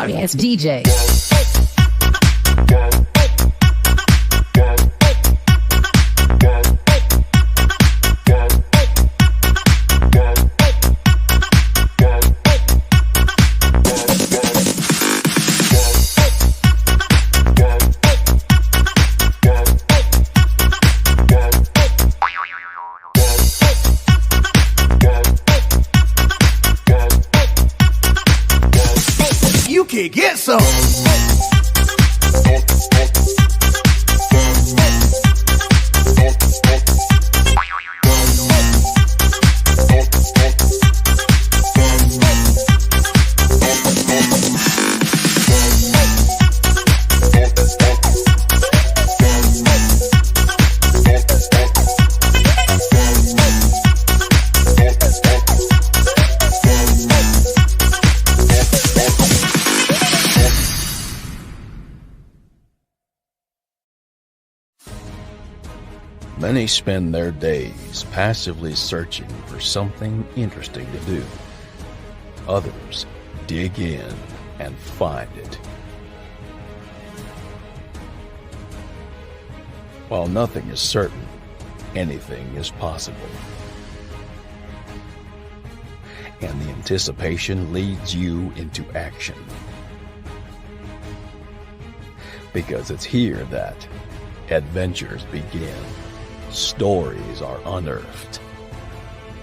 sorry ass DJ. You can get some. Many spend their days passively searching for something interesting to do. Others dig in and find it. While nothing is certain, anything is possible. And the anticipation leads you into action. Because it's here that adventures begin. Stories are unearthed.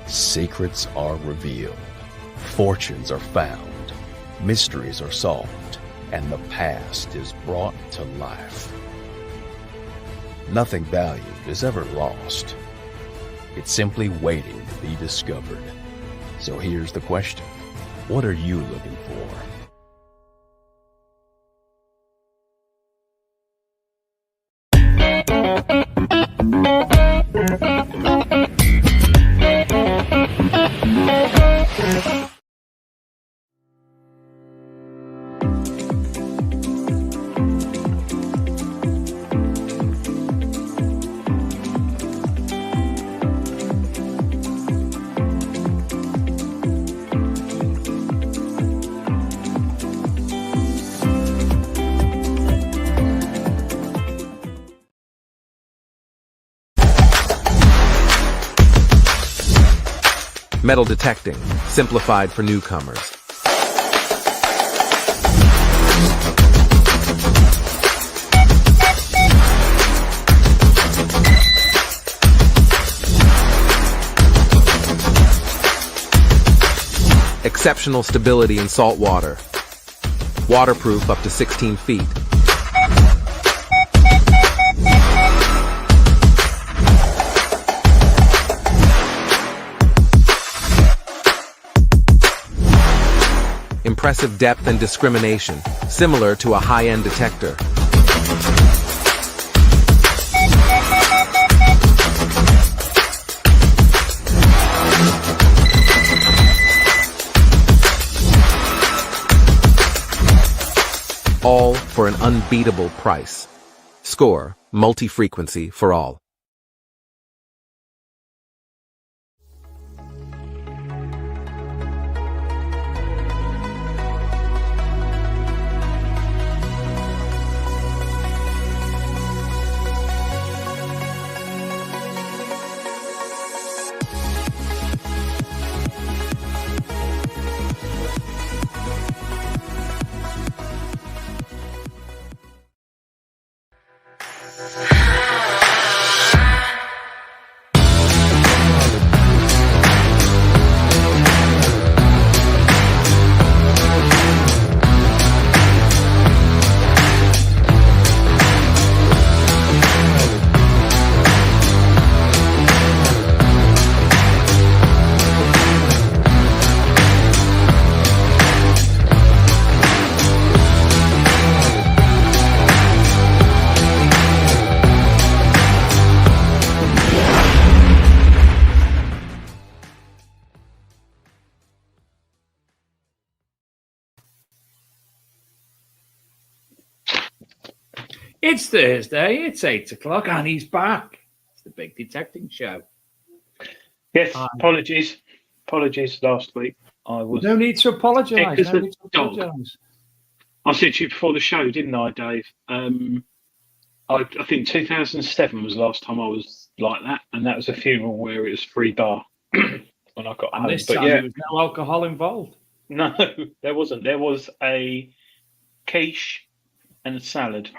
Secrets are revealed. Fortunes are found. Mysteries are solved. And the past is brought to life. Nothing valued is ever lost. It's simply waiting to be discovered. So here's the question. What are you looking for? Metal detecting, simplified for newcomers. Exceptional stability in salt water. Waterproof up to 16 feet. Impressive depth and discrimination, similar to a high-end detector. All for an unbeatable price. Score, multi-frequency for all. It's Thursday, it's 8 o'clock, and he's back. It's the Big Detecting Show. Yes, apologies last week. I was no need to apologise. No need to apologise. I said to you before the show, didn't I, Dave? I think 2007 was the last time I was like that, and that was a funeral where it was free bar when I got And home. this But time there was no alcohol involved. no, there wasn't. There was a quiche and a salad,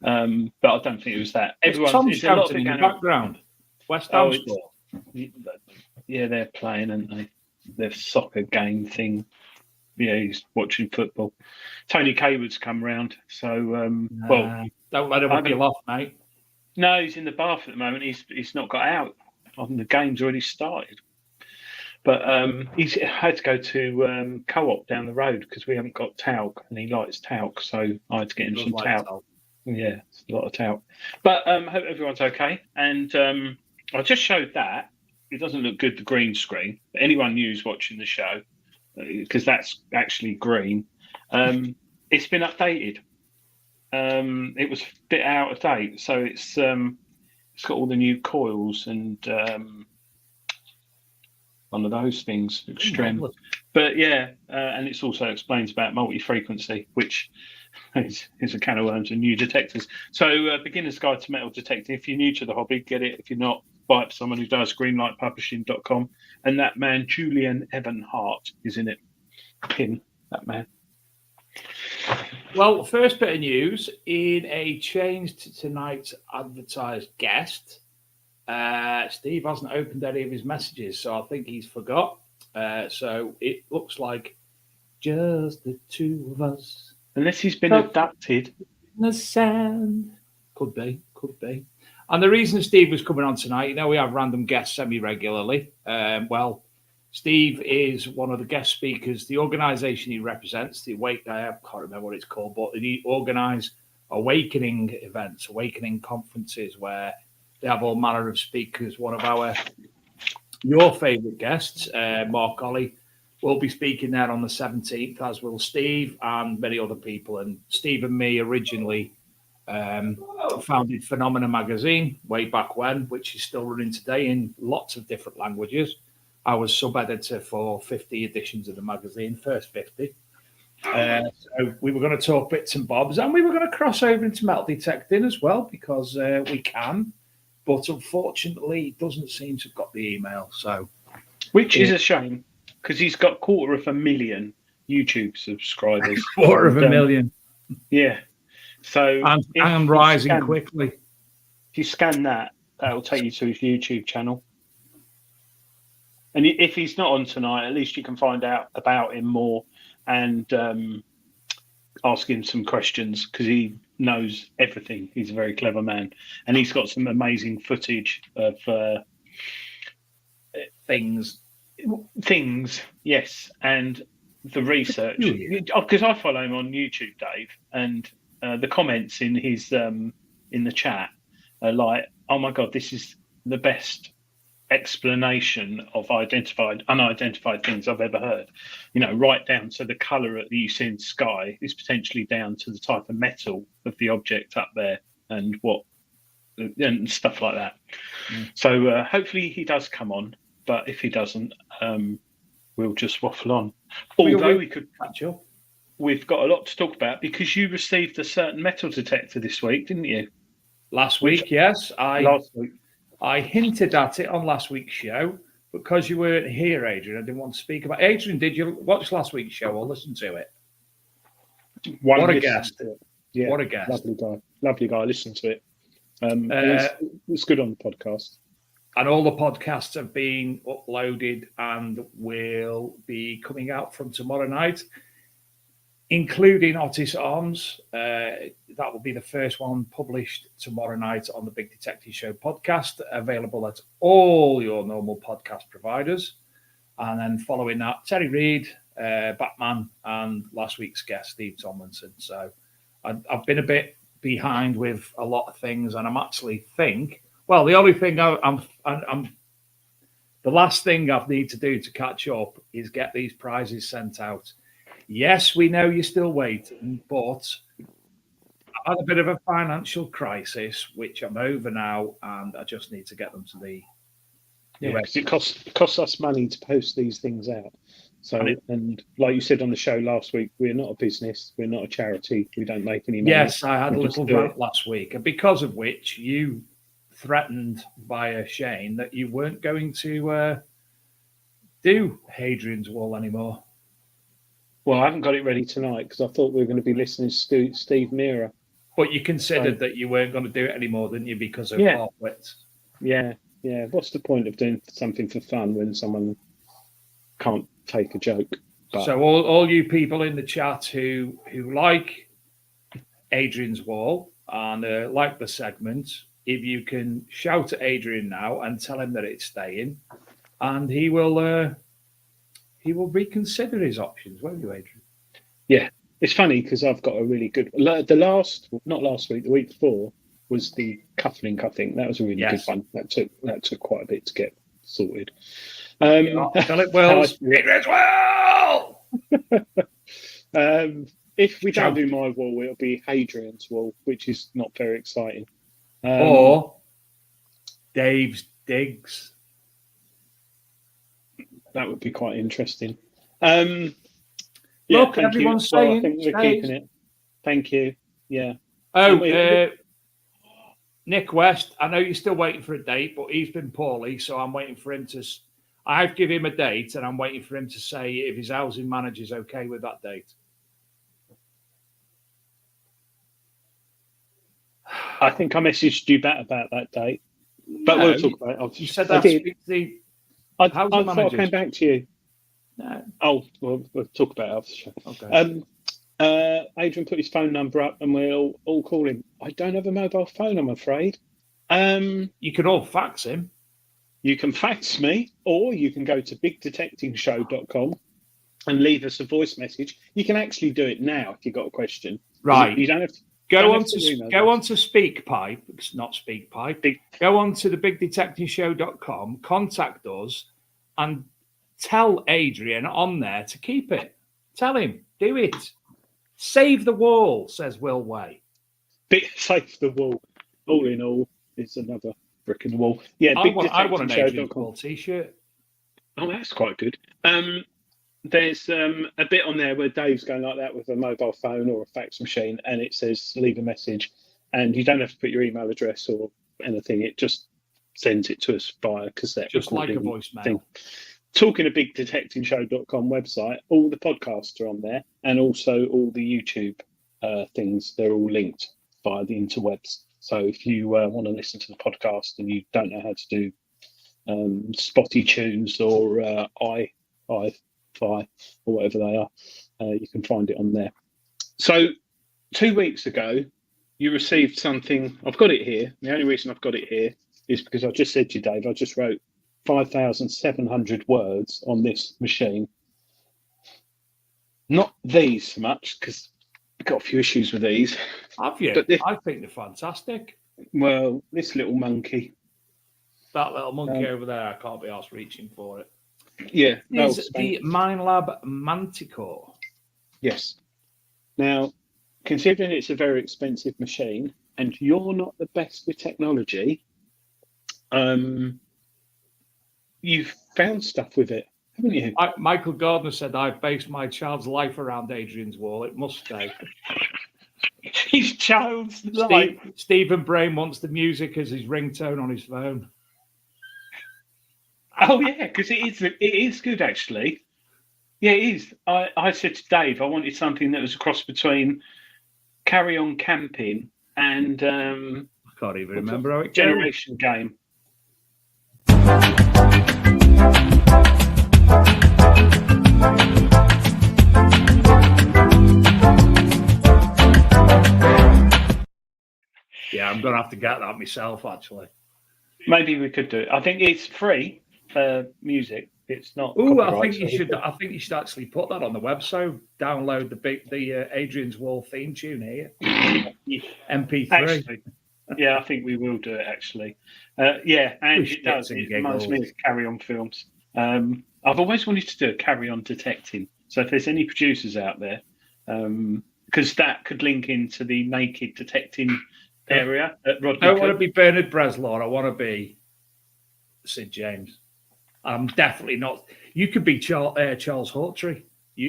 but I don't think it was that. It's Tom it's a lot of shouting in the going on. background. West Oh, Ham score. Yeah, they're playing, aren't they? Their soccer game thing. Yeah, he's watching football. Tony Kaywood's come round, so Don't let him up your loft, mate. no, he's in the bath at the moment. He's not got out. The game's already started, but he's had to go to Co-op down the road because we haven't got talc, and he likes talc, so I had to get him some talc. Yeah, it's a lot of talc. But hope everyone's okay. And I just showed that. It doesn't look good, the green screen. But anyone who's watching the show, because that's actually green, it's been updated. It was a bit out of date, so it's got all the new coils and one of those things, extreme. But yeah, and it also explains about multi-frequency, which is a can of worms and new detectors. So beginner's guide to metal detecting. If you're new to the hobby, get it. If you're not, buy it for someone who does. greenlightpublishing.com. And that man, Julian Evan Hart, is in it. Him, that man. Well, first bit of news, in a change to tonight's advertised guest, Steve hasn't opened any of his messages, so I think he's forgot. So it looks like just the two of us. Unless he's been abducted. In the sand. Could be. And the reason Steve was coming on tonight, we have random guests semi-regularly. Well, Steve is one of the guest speakers. The organisation he represents, I can't remember what it's called, but they organise awakening events, awakening conferences where they have all manner of speakers. One of your favourite guests, Mark Ollie, will be speaking there on the 17th, as will Steve and many other people. And Steve and me originally founded Phenomena magazine way back when, which is still running today in lots of different languages. I was sub-editor for 50 editions of the magazine, first 50. So we were going to talk bits and bobs, and we were going to cross over into metal detecting as well, because we can. But unfortunately, he doesn't seem to have got the email. Which is a shame, because he's got 250,000 YouTube subscribers. 250,000. Yeah. So and rising quickly. If you scan that, that'll take you to his YouTube channel. And if he's not on tonight, at least you can find out about him more and ask him some questions, because he knows everything. He's a very clever man. And he's got some amazing footage of things, yes. And the research. Because I follow him on YouTube, Dave, and the comments in his in the chat are like, "Oh my God, this is the best explanation of unidentified things I've ever heard." Right down to the colour that you see in the sky is potentially down to the type of metal of the object up there and stuff like that. So hopefully he does come on, but if he doesn't, we'll just waffle on. Although we could catch up. We've got a lot to talk about, because you received a certain metal detector this week, didn't you? Last week, yes. Last week. I hinted at it on last week's show, but because you weren't here, Adrian, I didn't want to speak about it. Adrian, did you watch last week's show or listen to it? What a guest. Yeah, what a guest. Lovely guy. Listen to it. It's good on the podcast. And all the podcasts have been uploaded and will be coming out from tomorrow night, including Otis Arms. That will be the first one published tomorrow night on the Big Detecting Show podcast, available at all your normal podcast providers. And then following that, Terry Reid, Batman, and last week's guest, Steve Tomlinson. So I've been a bit behind with a lot of things, and I'm actually the only thing the last thing I need to do to catch up is get these prizes sent out. Yes, we know you're still waiting, but I've had a bit of a financial crisis, which I'm over now, and I just need to get them to the because it costs us money to post these things out. So, and like you said on the show last week, we're not a business, we're not a charity, we don't make any money. Yes, I had a little rant last week, and because of which you threatened via Shane that you weren't going to do Hadrian's Wall anymore. Well, I haven't got it ready tonight because I thought we were going to be listening to Steve Mira. But you considered that you weren't going to do it anymore, didn't you, because of conflict? Yeah. What's the point of doing something for fun when someone can't take a joke? But... So all you people in the chat who like Adrian's Wall and like the segment, if you can shout at Adrian now and tell him that it's staying, and he will reconsider his options, won't you, Adrian? Yeah, it's funny because I've got a really good. Not last week, the week before was the cufflink. I think that was a really good one. That took quite a bit to get sorted. Philip Wells, Adrian's Wall. If we don't do my wall, it'll be Hadrian's Wall, which is not very exciting. Or Dave's Digs. That would be quite interesting. Look, everyone's saying. I think we're keeping it. Thank you. Yeah. Oh, Nick West, I know you're still waiting for a date, but he's been poorly, so I'm waiting for him to. I've given him a date, and I'm waiting for him to say if his housing manager's okay with that date. I think I messaged you back about that date, but we'll talk about it. You said that to the housing manager. I came back to you. No. Oh, well, we'll talk about it after the show. Okay. Adrian put his phone number up, and we'll all call him. I don't have a mobile phone, I'm afraid. You can all fax him. You can fax me, or you can go to bigdetectingshow.com and leave us a voice message. You can actually do it now if you've got a question. Right. You don't have to. Go on to SpeakPipe. It's not SpeakPipe. Go on to the bigdetectingshow.com, contact us, and tell Adrian on there to keep it. Tell him. Do it. Save the wall, says Will Way. Save the wall. All in all, it's another brick in the wall. Yeah, I want an Adrian Wall t-shirt. Oh, that's quite good. There's a bit on there where Dave's going like that with a mobile phone or a fax machine, and it says leave a message, and you don't have to put your email address or anything. It just sends it to us via cassette. Just like a voicemail. Thing. Talking to bigdetectingshow.com website, all the podcasts are on there, and also all the YouTube things. They're all linked via the interwebs. So if you want to listen to the podcast and you don't know how to do spotty tunes or i-fi or whatever they are, you can find it on there. So 2 weeks ago, you received something. I've got it here. The only reason I've got it here is because I just said to you, Dave, I just wrote 5,700 words on this machine. Not these so much, because I've got a few issues with these. Have you? I think they're fantastic. Well, this little monkey. That little monkey over there, I can't be asked reaching for it. Yeah. Is the MindLab Manticore. Yes. Now, considering it's a very expensive machine and you're not the best with technology, you've found stuff with it, haven't you? Michael Gardner said, I've based my child's life around Adrian's Wall. It must stay. His child's life. Stephen Brain wants the music as his ringtone on his phone. Oh, yeah, because it is good, actually. Yeah, it is. I said to Dave, I wanted something that was a cross between Carry On Camping and... I can't even remember how it goes. Generation Game. Yeah, I'm going to have to get that myself, actually. Maybe we could do it. I think it's free for music. It's not. Oh, I think you should actually put that on the website. Download the Adrian's Wall theme tune here. MP3. Actually, yeah, I think we will do it. Actually, yeah, and it does. It reminds me of Carry On films. I've always wanted to do a Carry On detecting. So if there's any producers out there, because that could link into the naked detecting area at Rodney. I don't want to be Bernard Breslau. I want to be Sid James. I'm definitely not. You could be Charles Hawtrey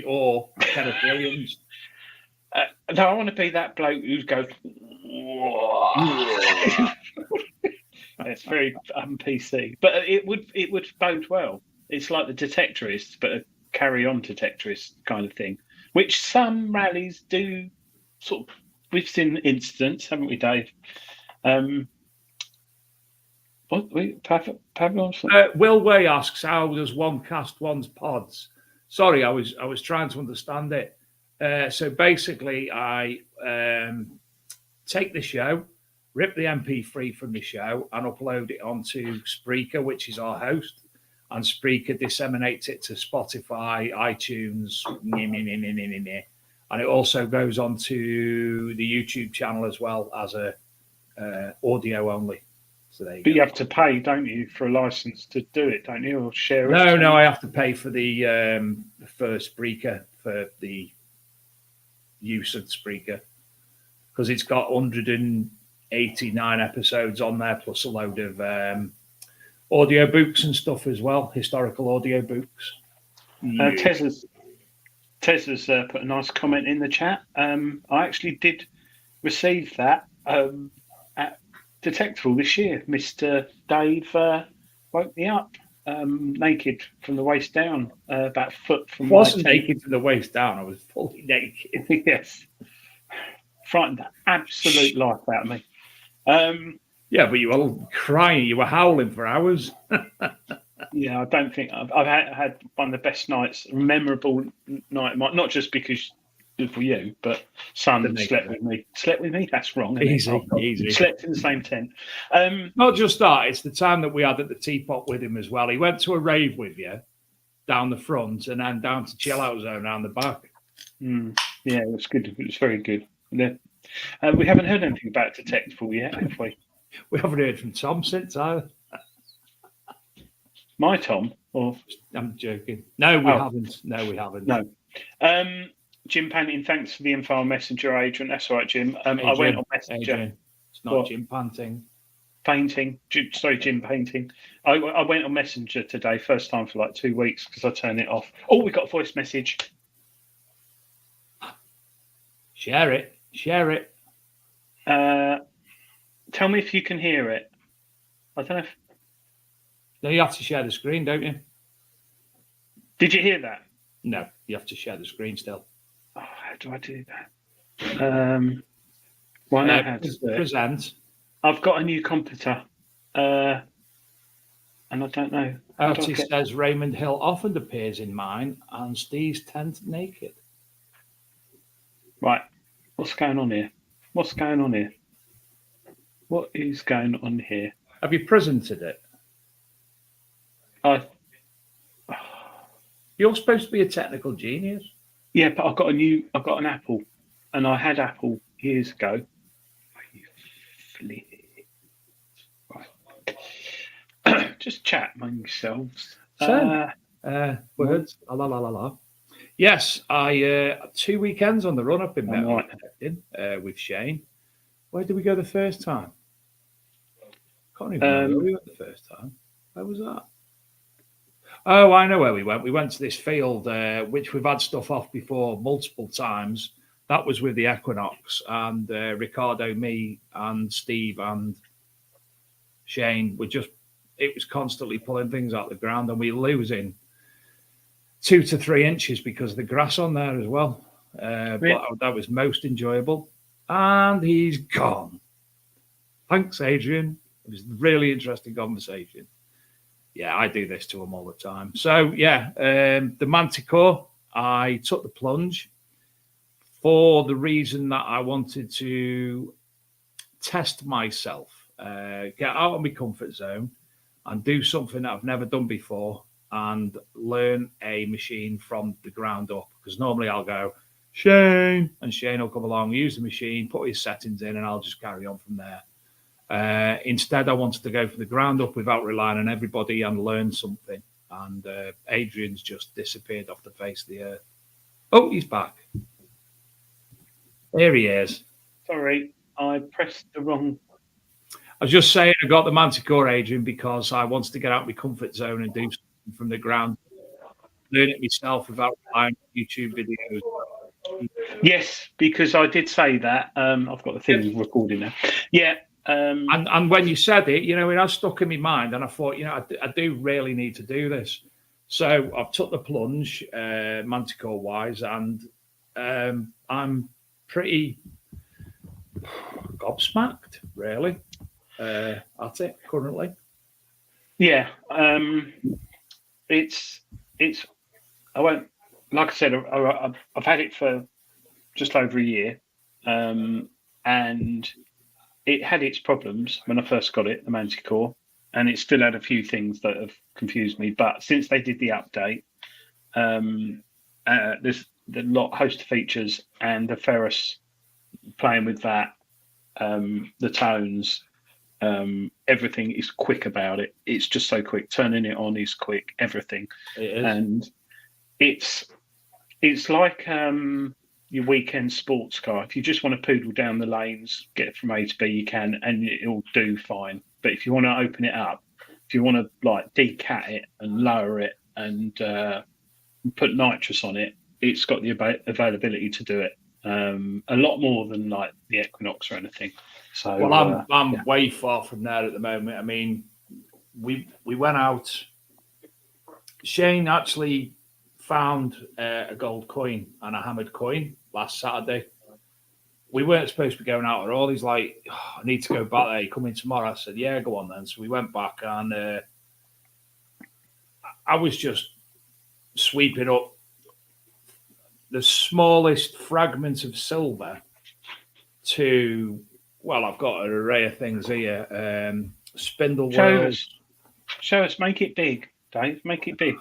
or Kenneth Williams. No, I want to be that bloke who goes. It's very PC, but it would bode well. It's like the detectorists, but a carry-on detectorist kind of thing, which some rallies do. Sort of, we've seen incidents, haven't we, Dave? Will Way asks, how does one cast one's pods? Sorry, I was trying to understand it. So basically, I take the show, rip the MP3 from the show, and upload it onto Spreaker, which is our host, and Spreaker disseminates it to Spotify, iTunes, and it also goes onto the YouTube channel as well as a audio only. So there you go. You have to pay, don't you, for a license to do it, don't you, or share it? No, I have to pay for the Spreaker for the use of Spreaker because it's got 189 episodes on there plus a load of audio books and stuff as well, historical audio books. Tez has put a nice comment in the chat. I actually did receive that at Detectable this year. Mr. Dave woke me up naked from the waist down, about a foot from. I wasn't naked from the waist down. I was fully naked. Yes, frightened the absolute life out of me. Yeah, but you were crying. You were howling for hours. Yeah, I don't think I've had one of the best nights, memorable night. Not just because for you, but son slept with me. Slept with me? That's wrong. Easy. Slept in the same tent. Not just that, it's the time that we had at the teapot with him as well. He went to a rave with you down the front and then down to chill out zone down the back. Yeah, it was good. It was very good. Yeah. We haven't heard anything about Detectable yet, have we? We haven't heard from Tom since either. My Tom? Or I'm joking. No, we haven't. No. Jim Panting, thanks for the info on Messenger, Adrian. That's all right, Jim. I went on Messenger. Adrian. It's not Jim Panting. Jim Painting. I went on Messenger today, first time for like 2 weeks because I turned it off. Oh, we got a voice message. Share it. Tell me if you can hear it. I don't know if... No, you have to share the screen, don't you? Did you hear that? No, you have to share the screen still. Oh, how do I do that? Well, I know how to do it. Present. I've got a new computer, and I don't know. Artie says Raymond Hill often appears in mine, and Steve's tent naked. Right, what's going on here? What is going on here? Have you presented it? You're supposed to be a technical genius. Yeah, but I've got an Apple, and I had Apple years ago. Right. Just chat among yourselves. Words. La la la la. Yes, I 2 weekends on the run up in metal detecting with Shane. Where did we go the first time? Can't even remember where we went the first time. Where was that? Oh, I know where we went. We went to this field, which we've had stuff off before multiple times. That was with the Equinox, and Ricardo, me, and Steve, and Shane it was constantly pulling things out of the ground, and we were losing 2 to 3 inches because of the grass on there as well. But that was most enjoyable. And he's gone. Thanks, Adrian. It was a really interesting conversation. Yeah, I do this to him all the time. So, yeah, the Manticore, I took the plunge for the reason that I wanted to test myself, get out of my comfort zone and do something that I've never done before and learn a machine from the ground up. Because normally I'll go, Shane, and Shane will come along, use the machine, put his settings in, and I'll just carry on from there. Instead, I wanted to go from the ground up without relying on everybody and learn something. And Adrian's just disappeared off the face of the earth. Oh, he's back. There he is. Sorry, I pressed the wrong... I was just saying I got the Manticore, Adrian, because I wanted to get out of my comfort zone and do something from the ground. learn it myself without relying on YouTube videos. Yes, because I did say that. I've got the thing recording now. Yeah. And when you said it, you know, it has stuck in my mind, and I thought, you know, I do really need to do this. So I've took the plunge, Manticore wise, and I'm pretty gobsmacked, really. At it currently. Yeah. It's. I won't. Like I said, I've had it for just over a year, and it had its problems when I first got it, the Manticore, and it still had a few things that have confused me. But since they did the update, there's the host of features, and the Ferris playing with that, the tones, everything is quick about it. It's just so quick. Turning it on is quick. Everything, It is. and it's like your weekend sports car. If you just want to poodle down the lanes, get from A to B, you can, and it'll do fine. But if you want to open it up, if you want to like decat it and lower it and put nitrous on it, it's got the availability to do it. A lot more than like the Equinox or anything. So, well, I'm way far from there at the moment. I mean, we went out. Shane actually found a gold coin and a hammered coin last Saturday. We weren't supposed to be going out at all. He's like, I need to go back there. You come in tomorrow? I said, yeah, go on then. So we went back, and I was just sweeping up the smallest fragment of silver to, well, I've got an array of things here. Spindle wheels. Show us, make it big, Dave. Make it big.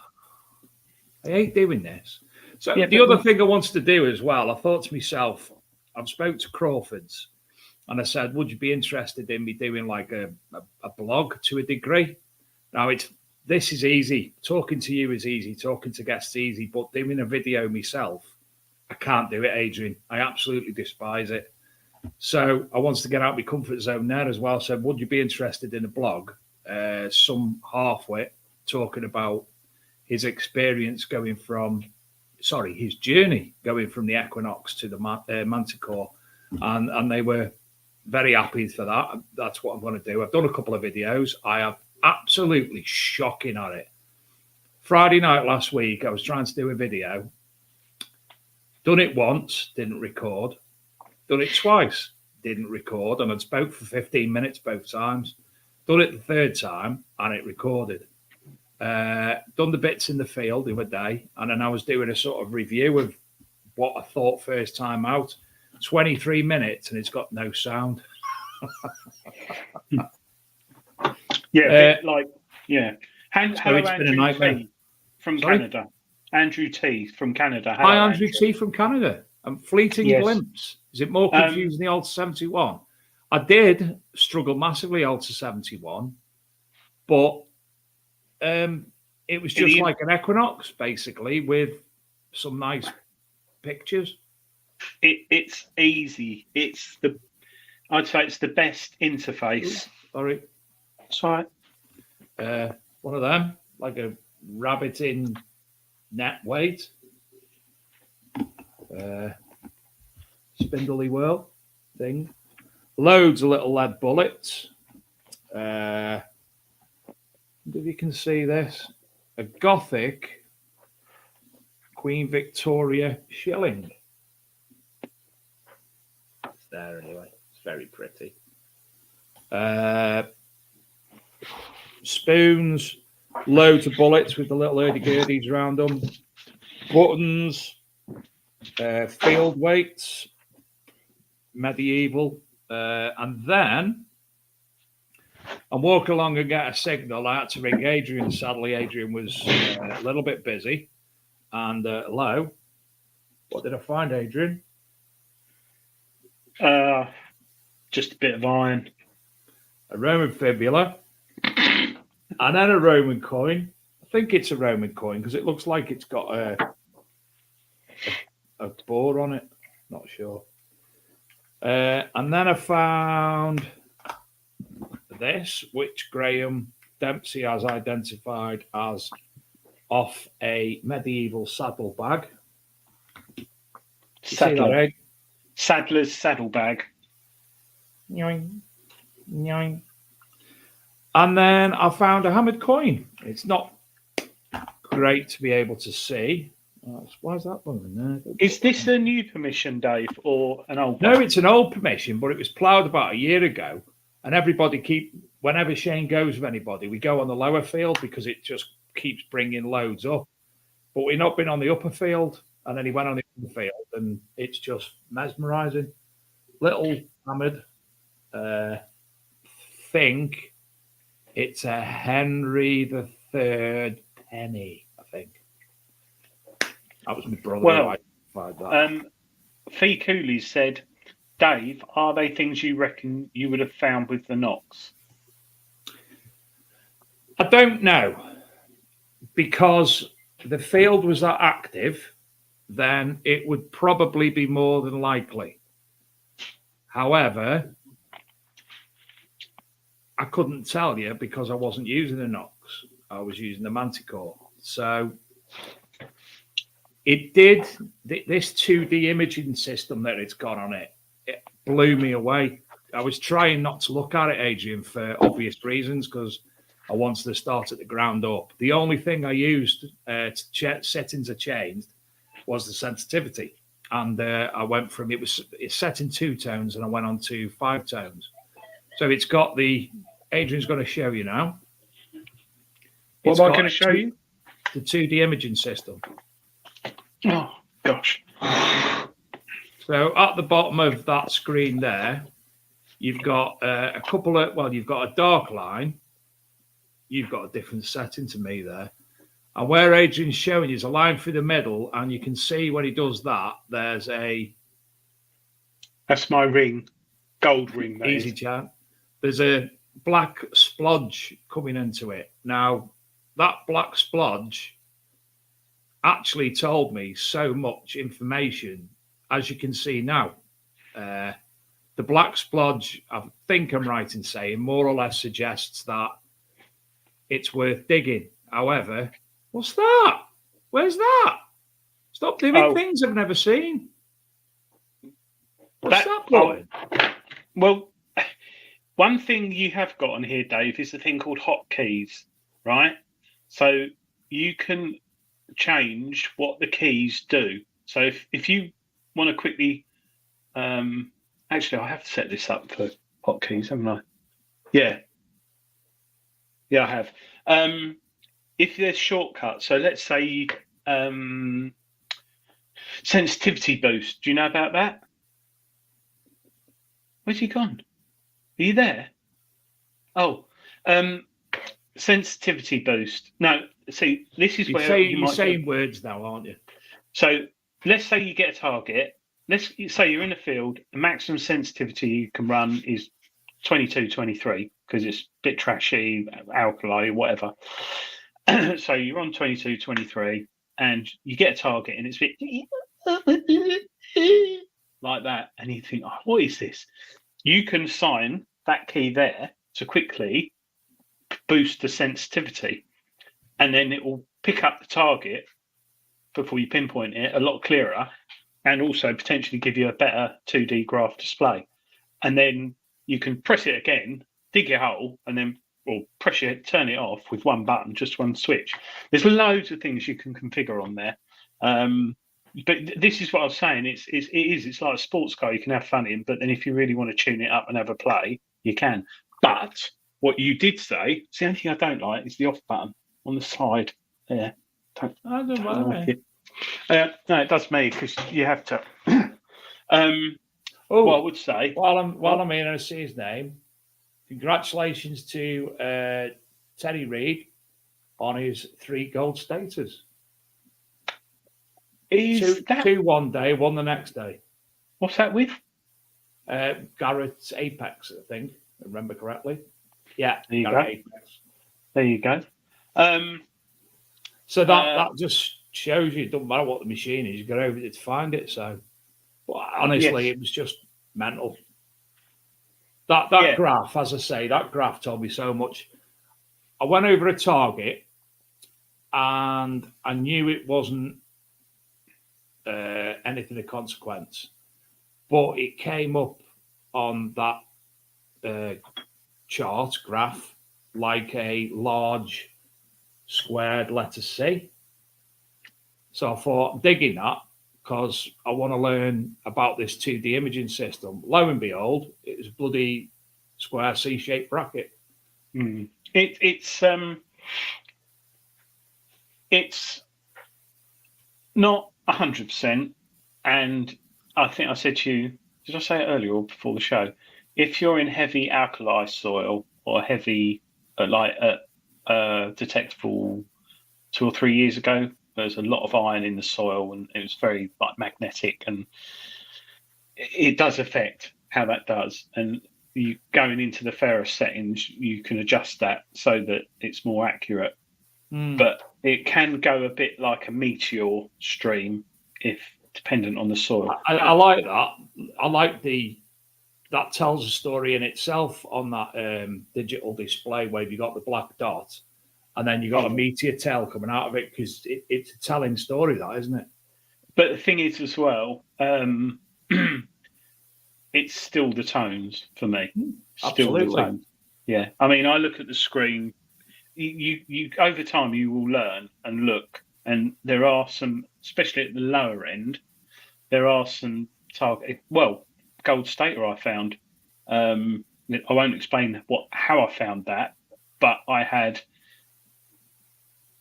I hate doing this. So Yeah, the other thing I wanted to do as well, I thought to myself, I've spoke to Crawford's, and I said, would you be interested in me doing like a blog to a degree? Now, this is easy. Talking to you is easy. Talking to guests is easy. But doing a video myself, I can't do it, Adrian. I absolutely despise it. So I wanted to get out of my comfort zone there as well. So would you be interested in a blog, some halfwit, talking about his experience his journey going from the Equinox to the Manticore. And they were very happy for that. That's what I'm going to do. I've done a couple of videos. I have absolutely shocking at it. Friday night last week, I was trying to do a video. Done it once, didn't record. Done it twice, didn't record. And I'd spoke for 15 minutes both times. Done it the third time, and it recorded. Done the bits in the field the other day, and then I was doing a sort of review of what I thought first time out. 23 minutes, and it's got no sound. Yeah, Hello, Andrew T from Canada. Andrew T from Canada. Hello, Hi, Andrew T from Canada. Fleeting glimpse. Is it more confusing than the Alta 71? I did struggle massively Alta 71, but it was just like an Equinox, basically, with some nice pictures. It's easy. I'd say it's the best interface. Sorry. That's right. One of them, like a rabbit in net weight. Spindly whirl thing. Loads of little lead bullets. If you can see this, a Gothic Queen Victoria shilling. It's there anyway. It's very pretty. Spoons, loads of bullets with the little hurdy-gurdies around them. Buttons, field weights, medieval. And then I'm walking along and get a signal. I had to ring Adrian. Sadly, Adrian was a little bit busy. And hello. What did I find, Adrian? Just a bit of iron. A Roman fibula. And then a Roman coin. I think it's a Roman coin because it looks like it's got a boar on it. Not sure. And then I found this, which Graham Dempsey has identified as off a medieval saddlebag. See that, eh? Saddler's saddlebag. Nyoing, nyoing. And then I found a hammered coin. It's not great to be able to see. Why is that one in there? Is this a new permission, Dave, or an old No, one? it's an old permission, but it was ploughed about a year ago. And everybody whenever Shane goes with anybody, we go on the lower field because it just keeps bringing loads up. But we've not been on the upper field. And then he went on the upper field, and it's just mesmerising. Little hammered. Think it's a Henry III penny, I think. That was my brother who identified that. Fee Cooley said, Dave, are they things you reckon you would have found with the knocks? I don't know. Because the field was that active, then it would probably be more than likely. However, I couldn't tell you because I wasn't using the knocks. I was using the Manticore. So it did, this 2D imaging system that it's got on it, it blew me away. I was trying not to look at it, Adrian, for obvious reasons, because I wanted to start at the ground up. The only thing I used settings I changed was the sensitivity. And I went from, it's set in 2 tones and I went on to 5 tones. So it's got Adrian's going to show you now. What am I going to show you? The 2D imaging system. Oh, gosh. So at the bottom of that screen there, you've got you've got a dark line. You've got a different setting to me there. And where Adrian's showing you is a line through the middle, and you can see when he does that, there's That's my ring. Gold ring, easy chat. There's a black splodge coming into it. Now, that black splodge actually told me so much information, as you can see now. The black splodge, I think I'm right in saying, more or less suggests that it's worth digging. However, what's that? Where's that? Stop doing things I've never seen. What's that doing? Well, one thing you have got on here, Dave, is a thing called hotkeys, right? So you can change what the keys do. So if you want to quickly, actually, I have to set this up for hotkeys, haven't I? Yeah, I have. If there's shortcuts, so let's say sensitivity boost. Do you know about that? Where's he gone? Are you there? Oh, sensitivity boost. No, see, this is where you're saying words now, aren't you? So let's say you get a target. Let's say you're in a field. The maximum sensitivity you can run is 22, 23 because it's a bit trashy, alkali, whatever. So you're on 22, 23, and you get a target, and it's a bit like that, and you think, oh, what is this? You can assign that key there to quickly boost the sensitivity, and then it will pick up the target before you pinpoint it a lot clearer, and also potentially give you a better 2D graph display. And then you can press it again, dig your hole, and then turn it off with one button, just one switch. There's loads of things you can configure on there. But this is what I was saying. It's like a sports car you can have fun in, but then if you really want to tune it up and have a play, you can. But what you did say, the only thing I don't like is the off button on the side there. I don't like it. No, it does me because you have to. What I would say while I'm here and I see his name, congratulations to Teddy Reid on his 3 gold status. Two one day, one the next day. What's that with? Garrett's Apex, I think, if I remember correctly. Yeah, there you go. Apex. There you go. So that just shows you it doesn't matter what the machine is, you go over it to find it. So, but honestly, It was just mental. That graph, as I say, that graph told me so much. I went over a target and I knew it wasn't anything of consequence, but it came up on that graph like a large squared letter C. So I thought, I'm digging that because I want to learn about this 2D imaging system. Lo and behold, it was a bloody square C-shaped bracket. It's not 100%, and I think I said to you, did I say it earlier or before the show? If you're in heavy alkali soil or heavy, detectable 2 or 3 years ago, there's a lot of iron in the soil, and it was very magnetic, and it does affect how that does. And you going into the ferrous settings, you can adjust that so that it's more accurate. But it can go a bit like a meteor stream if dependent on the soil. I like that. I like that tells a story in itself on that digital display where you got the black dot and then you got a meteor tail coming out of it, because it's a telling story, that, isn't it? But the thing is as well, it's still the tones for me. Still the tones. Yeah. I mean, I look at the screen. You over time you will learn and look, and there are some, especially at the lower end, there are some target. Well, Gold Stater I found. I won't explain how I found that, but I had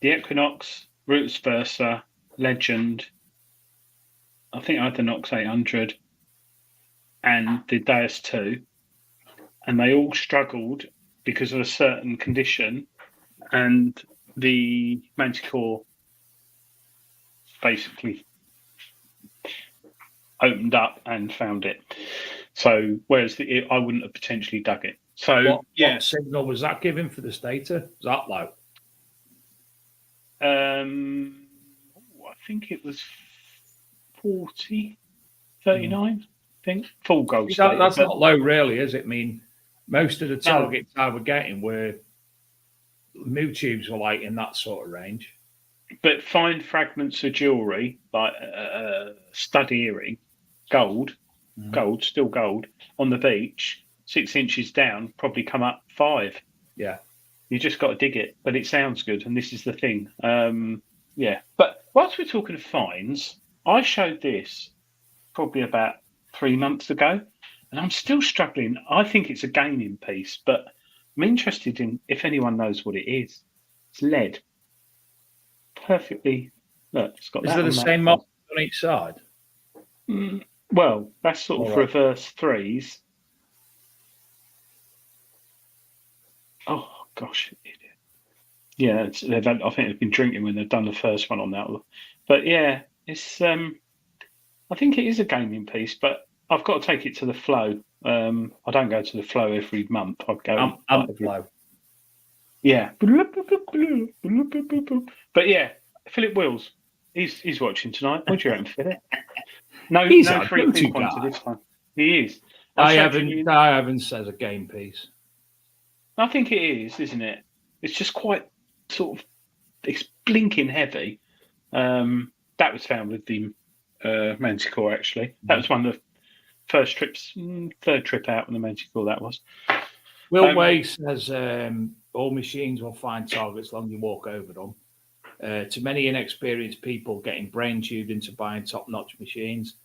the Equinox, Roots Versa, Legend. I think I had the Nox 800 and the Deus II, and they all struggled because of a certain condition. And the Manticore basically opened up and found it. So, whereas I wouldn't have potentially dug it. So, what signal was that giving for the stator? Was that low? I think it was 40, 39, I think. Full Gold Stater. That's not low, really, is it? I mean, most of the targets I were getting were Moo tubes were like in that sort of range. But fine fragments of jewellery, like stud earring, gold, still gold, on the beach, 6 inches down, probably come up 5. Yeah. You just got to dig it, but it sounds good, and this is the thing. Yeah. But whilst we're talking of finds, I showed this probably about 3 months ago, and I'm still struggling. I think it's a gaming piece, but I'm interested in if anyone knows what it is. It's lead. Perfectly. Look, it's got. Is there the same mark on each side? Well, that's sort of reverse threes. Oh gosh. Yeah, I think they've been drinking when they've done the first one on that. But yeah, it's. I think it is a gaming piece, but I've got to take it to the flow. I don't go to the flow every month. I go every flow. Yeah. But yeah, Philip Wills, he's watching tonight. What do you reckon, Philip? No free pink one to this one. He is. I haven't says a game piece. I think it is, isn't it? It's just quite sort of, it's blinking heavy. That was found with the Manticore, actually. That was one of the first trips, third trip out on the Manticore, that was. Will Way says all machines will find targets long you walk over them. To many inexperienced people getting brain tubed into buying top-notch machines.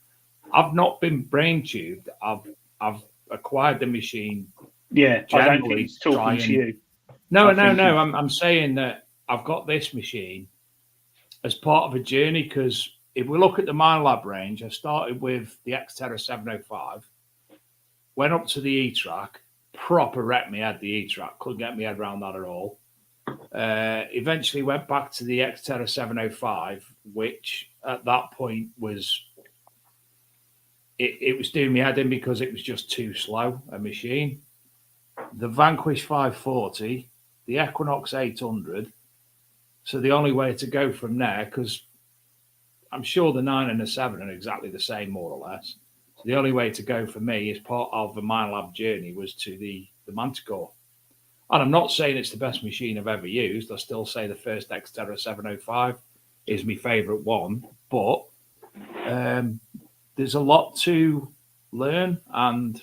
I've not been brain tubed. I've acquired the machine. Yeah, I don't think he's talking to you. No. I'm saying that I've got this machine as part of a journey, because if we look at the Minelab range, I started with the Xterra 705, went up to the E-Track, proper wrecked me head, the E-Track, couldn't get me head around that at all. Eventually went back to the Xterra 705, which at that point was, it was doing me head in because it was just too slow a machine. The Vanquish 540, the Equinox 800. So the only way to go from there, because I'm sure the 9 and the 7 are exactly the same, more or less. So the only way to go for me as part of the Minelab journey was to the Manticore. And I'm not saying it's the best machine I've ever used. I still say the first Xterra 705 is my favourite one. But there's a lot to learn. And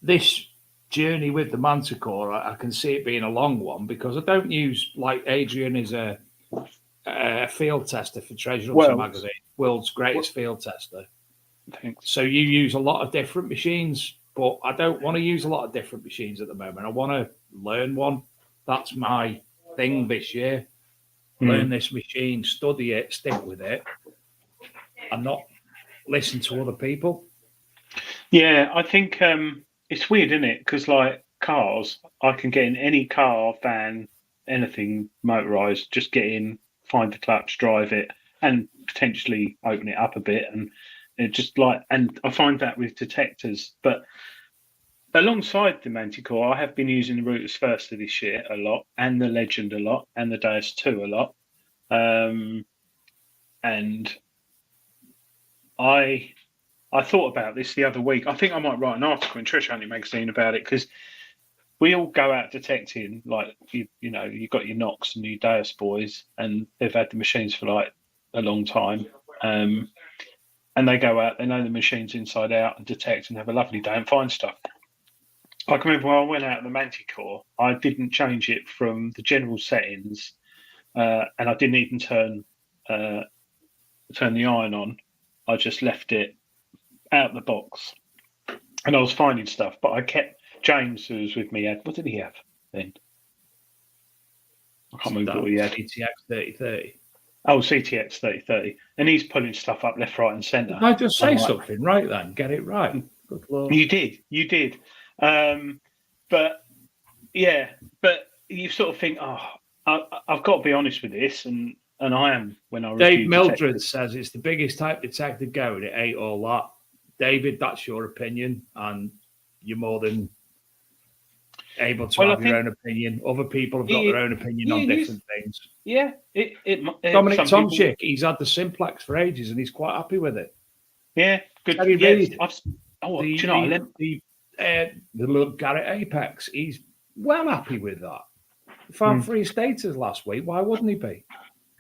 this journey with the Manticore, I can see it being a long one because I don't use, like Adrian is a field tester for Treasure Hunter magazine, world's greatest field tester. Thanks. So you use a lot of different machines, but I don't want to use a lot of different machines at the moment. I want to learn one. That's my thing this year. Learn this machine, study it, stick with it, and not listen to other people. Yeah, I think it's weird, isn't it? Because like cars, I can get in any car, van, anything motorized, just get in, find the clutch, drive it, and potentially open it up a bit. And it just like, and I find that with detectors. But alongside the Manticore, I have been using the Routers Versa this year a lot, and the Legend a lot, and the Deus II a lot. And I thought about this the other week. I think I might write an article in Treasure Hunting magazine about it because we all go out detecting, like you know, you've got your Knox and your Deus boys, and they've had the machines for like a long time. And they go out, they know the machines inside out and detect and have a lovely day and find stuff. I can remember when I went out of the Manticore, I didn't change it from the general settings, and I didn't even turn the iron on. I just left it out the box, and I was finding stuff. But I kept James, who was with me. What did he have then? I can't remember what he had. CTX 3030. Oh, CTX 3030, and he's pulling stuff up left, right, and centre. I just say something right then, get it right. Good Lord. You did. But yeah, but you sort of think, I've got to be honest with this, and I am when I. Dave Mildred says it's the biggest type detector going. It ain't all that. David, that's your opinion, and you're more than able to have your own opinion. Other people have got their own opinion on different things. Yeah, Dominic Tomczyk, he's had the Simplex for ages, and he's quite happy with it. Yeah, good. Terry Reid, do you know the little Garrett Apex, he's well happy with that. He found 3 staters last week. Why wouldn't he be?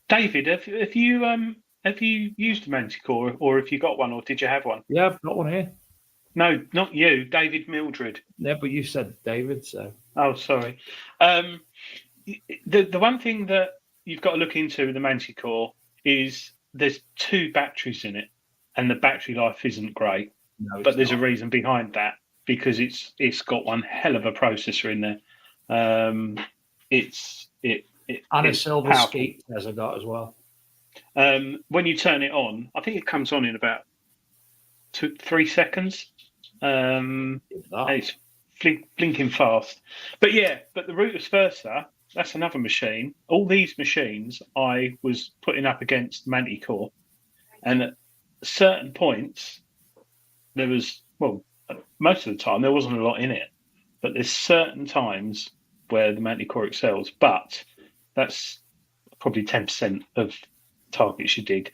David, have you used a Manticore, or have you got one, or did you have one? Yeah, I've got one here. No, not you, David Mildred. Yeah, but you said David, so. Oh, sorry. The one thing that you've got to look into with the Manticore is there's 2 batteries in it, and the battery life isn't great. No, but there's a reason behind that, because it's got one hell of a processor in there. And a silver skeet as I got as well. When you turn it on, I think it comes on in about 2-3 seconds. And it's blinking fast. But the Routers Versa, that's another machine. All these machines I was putting up against Manticore, and at certain points there was, most of the time there wasn't a lot in it, but there's certain times where the Manticore excels, but that's probably 10% of targets you dig.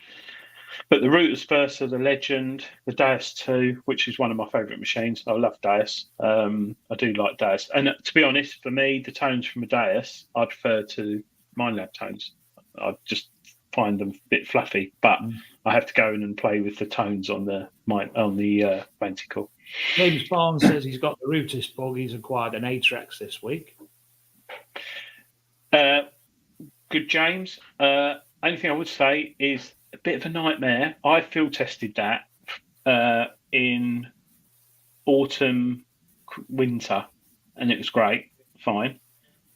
But the Routers Versa, the Legend, the Deus II, which is one of my favourite machines. I love Deus. I do like Deus. And to be honest, for me, the tones from a Deus, I prefer to Minelab tones. I just find them a bit fluffy, but I have to go in and play with the tones on the Manticore. James Barnes says he's got the Routers bug. He's acquired an Atrex this week. Good, James. Only thing I would say is a bit of a nightmare. I field tested that in autumn, winter, and it was great, fine.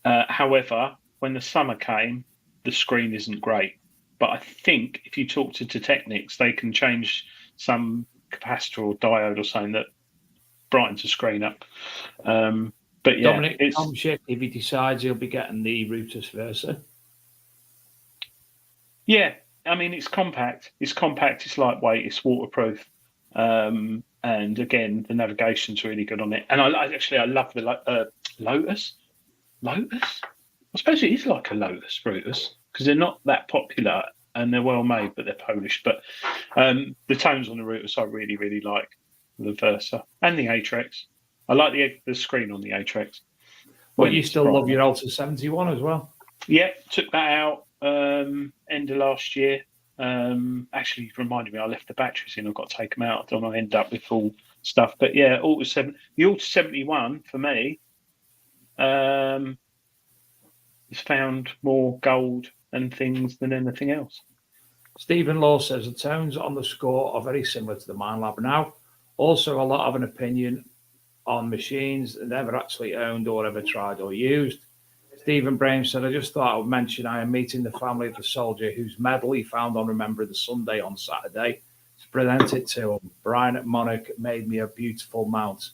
However, when the summer came, the screen isn't great. But I think if you talk to Detectnics, they can change some capacitor or diode or something that brightens the screen up. But yeah, Dominic Tomczyk, if he decides he'll be getting the Routers Versa. Yeah, I mean, it's compact. It's lightweight. It's waterproof. And again, the navigation's really good on it. And I love the Lotus. Lotus? I suppose it is like a Lotus Routers, because they're not that popular and they're well made, but they're Polish. But the tones on the Routers I really, really like. The Versa and the Atrex. I like the screen on the Atrex. But you still love your Alta 71 as well? Yeah, took that out end of last year. Actually, reminded me, I left the batteries in. I've got to take them out. I don't want to end up with full stuff. But yeah, the Alta 71 for me has found more gold and things than anything else. Stephen Law says the tones on the score are very similar to the Mine Lab now. Also, a lot of an opinion on machines never actually owned or ever tried or used. Stephen Braham said, I just thought I would mention I am meeting the family of the soldier whose medal he found on Remember the Sunday on Saturday to present it to him. Brian at Monarch made me a beautiful mount.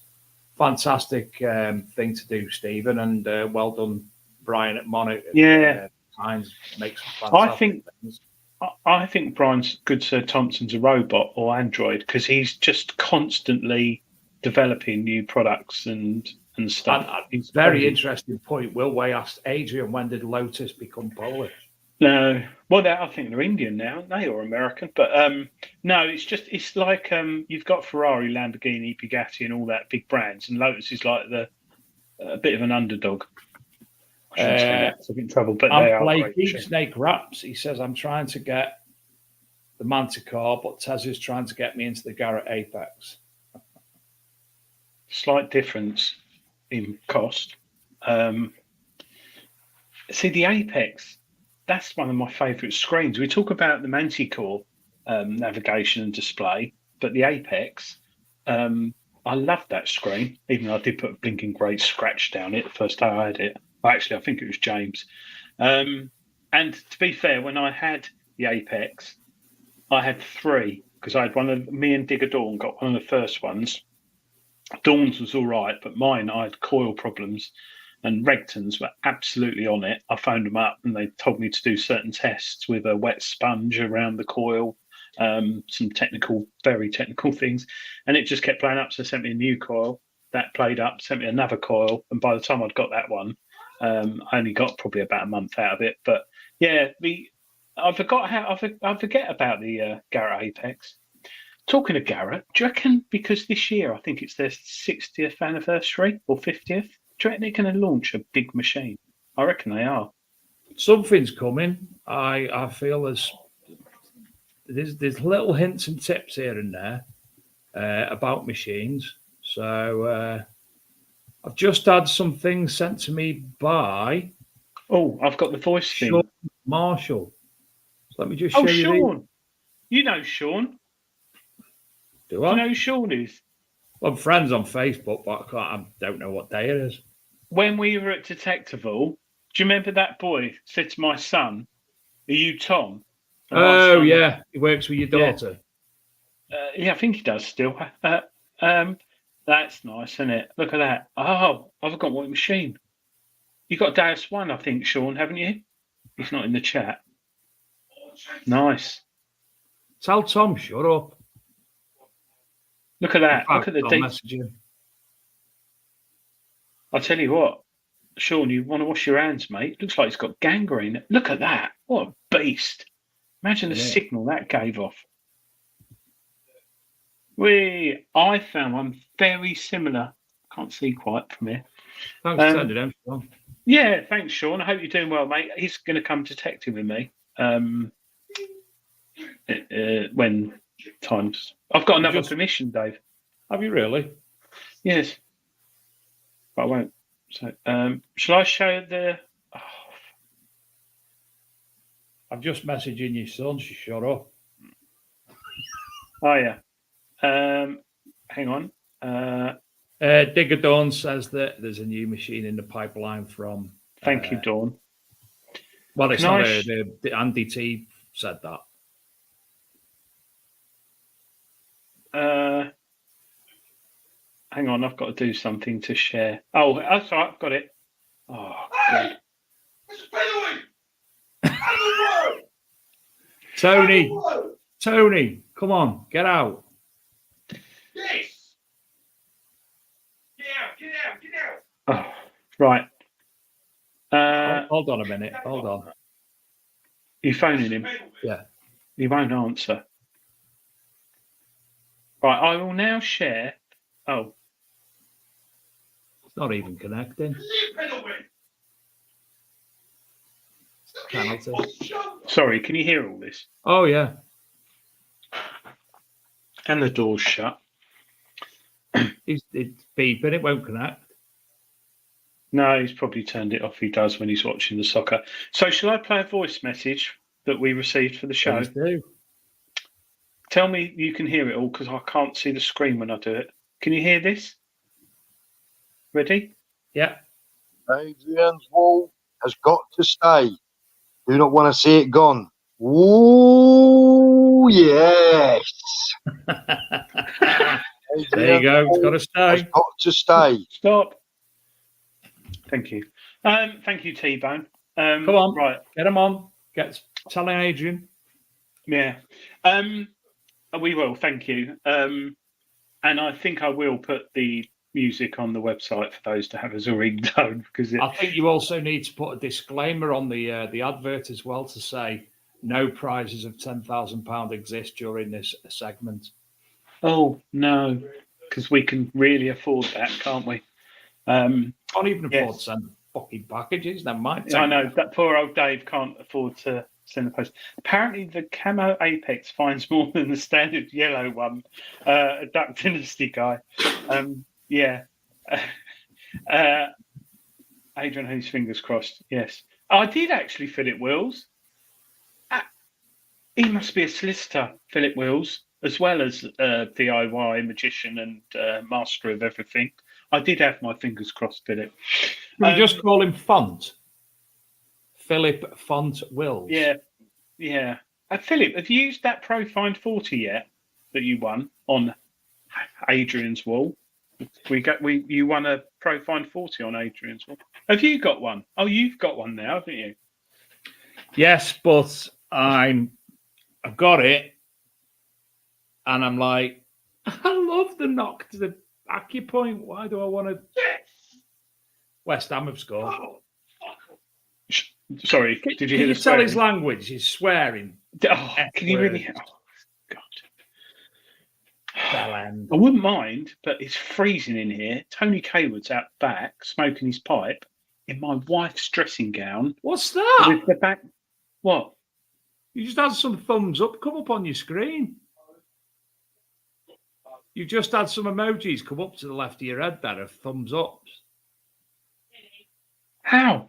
Fantastic thing to do, Stephen, and well done, Brian at Monarch. Yeah. Makes fantastic things. I think Brian's good Sir Thompson's a robot or android because he's just constantly developing new products and stuff. And very interesting point. Will Way asked Adrian, when did Lotus become Polish? No, well, I think they're Indian now, aren't they, or American? But no, it's like you've got Ferrari, Lamborghini, Bugatti, and all that big brands, and Lotus is like a bit of an underdog. I in trouble, but they are Blake great. Snake Raps. He says, I'm trying to get the Manticore, but Tez is trying to get me into the Garrett Apex. Slight difference in cost. See, the Apex, that's one of my favourite screens. We talk about the Manticore navigation and display, but the Apex, I love that screen, even though I did put a blinking grey scratch down it the first day I had it. Actually, I think it was James. And to be fair, when I had the Apex, I had three, because I had me and Digger Dawn got one of the first ones. Dawn's was all right, but mine, I had coil problems, and Regton's were absolutely on it. I phoned them up and they told me to do certain tests with a wet sponge around the coil, some very technical things, and it just kept playing up. So they sent me a new coil, that played up, sent me another coil, and by the time I'd got that one, I only got probably about a month out of it. But yeah, I forget about the Garrett Apex. Talking of Garrett, do you reckon, because this year I think it's their 60th anniversary or 50th, do you reckon they're going to launch a big machine? I reckon they are. Something's coming. I feel there's little hints and tips here and there about machines. So I've just had some things sent to me by. Oh, I've got the voice thing. Sean Marshall. So let me just show you. Sean. You know Sean. Do I? Do you know who Sean is? Well, I'm friends on Facebook, but I don't know what day it is. When we were at Detectival, do you remember that boy said to my son, "Are you Tom?" And oh, yeah. He works with your daughter. Yeah, I think he does still. That's nice, isn't it? Look at that. Oh, I've got what machine. You got Deus 1, I think, Sean, haven't you? He's not in the chat. Nice. Tell Tom, shut up. Look at that. Fact, look at the deep. I'll tell you what, Sean, you want to wash your hands, mate? Looks like he's got gangrene. Look at that. What a beast. Imagine the signal that gave off. I found one very similar. Can't see quite from here. Thanks for sending it, Sean. Yeah, thanks, Sean. I hope you're doing well, mate. He's going to come detective with me when times. I've got another permission, Dave. Have you really? Yes. But I won't. So, shall I show the... Oh. I'm just messaging your son. Shut up. Oh, yeah. Hang on. Digger Dawn says that there's a new machine in the pipeline from... Thank you, Dawn. Well, it's not Andy T said that. Hang on, I've got to do something to share. Oh, that's all right, I've got it. Oh, good. Tony, come on, get out. Yes. Get out. Oh, right. Hold on a minute. Hold on. You phoning him? Yeah. He won't answer. Right, I will now share. Oh. Not even connecting. Penalty. Sorry, can you hear all this? Oh, yeah. And the door's shut. It's beeping. It won't connect. No, he's probably turned it off. He does when he's watching the soccer. So shall I play a voice message that we received for the show? Please do. Tell me you can hear it all because I can't see the screen when I do it. Can you hear this? Ready? Yeah. Adrian's wall has got to stay. Do not want to see it gone. Ooh, yes. There you go. It's got to Has stay. got to stay. Stop. Thank you. Thank you, T-Bone. Come on. Right. Get him on. Telling Adrian. Yeah. We will. Thank you. And I think I will put the music on the website for those to have as a ringtone because I think you also need to put a disclaimer on the advert as well to say no prizes of £10,000 exist during this segment. Oh no, because we can really afford that, can't we? Can't even afford Yes. to send fucking packages. Never mind. I know that poor old Dave can't afford to send the post. Apparently, the camo Apex finds more than the standard yellow one. A Duck Dynasty guy. Yeah. Adrian, whose fingers crossed. Yes, I did actually. Philip Wills. He must be a solicitor, Philip Wills, as well as DIY magician and master of everything. I did have my fingers crossed, Philip. We just call him Font. Philip Font Wills. Yeah, yeah. Philip, have you used that Profind 40 yet that you won on Adrian's wall? You won a Profind 40 on Adrian's wall. Have you got one? Oh, you've got one now, haven't you? Yes, but I've got it, and I'm like, I love the knock to the acupoint. Why do I want to? West Ham have scored. Sorry, did you hear Can you the tell swearing? his language? He's swearing. Oh, can you really? Oh, God. Bell end. I wouldn't mind, but it's freezing in here. Tony Kaywood's out back smoking his pipe in my wife's dressing gown. What's that? With the back. What? You just had some thumbs up come up on your screen. You just had some emojis come up to the left of your head that are thumbs ups. How?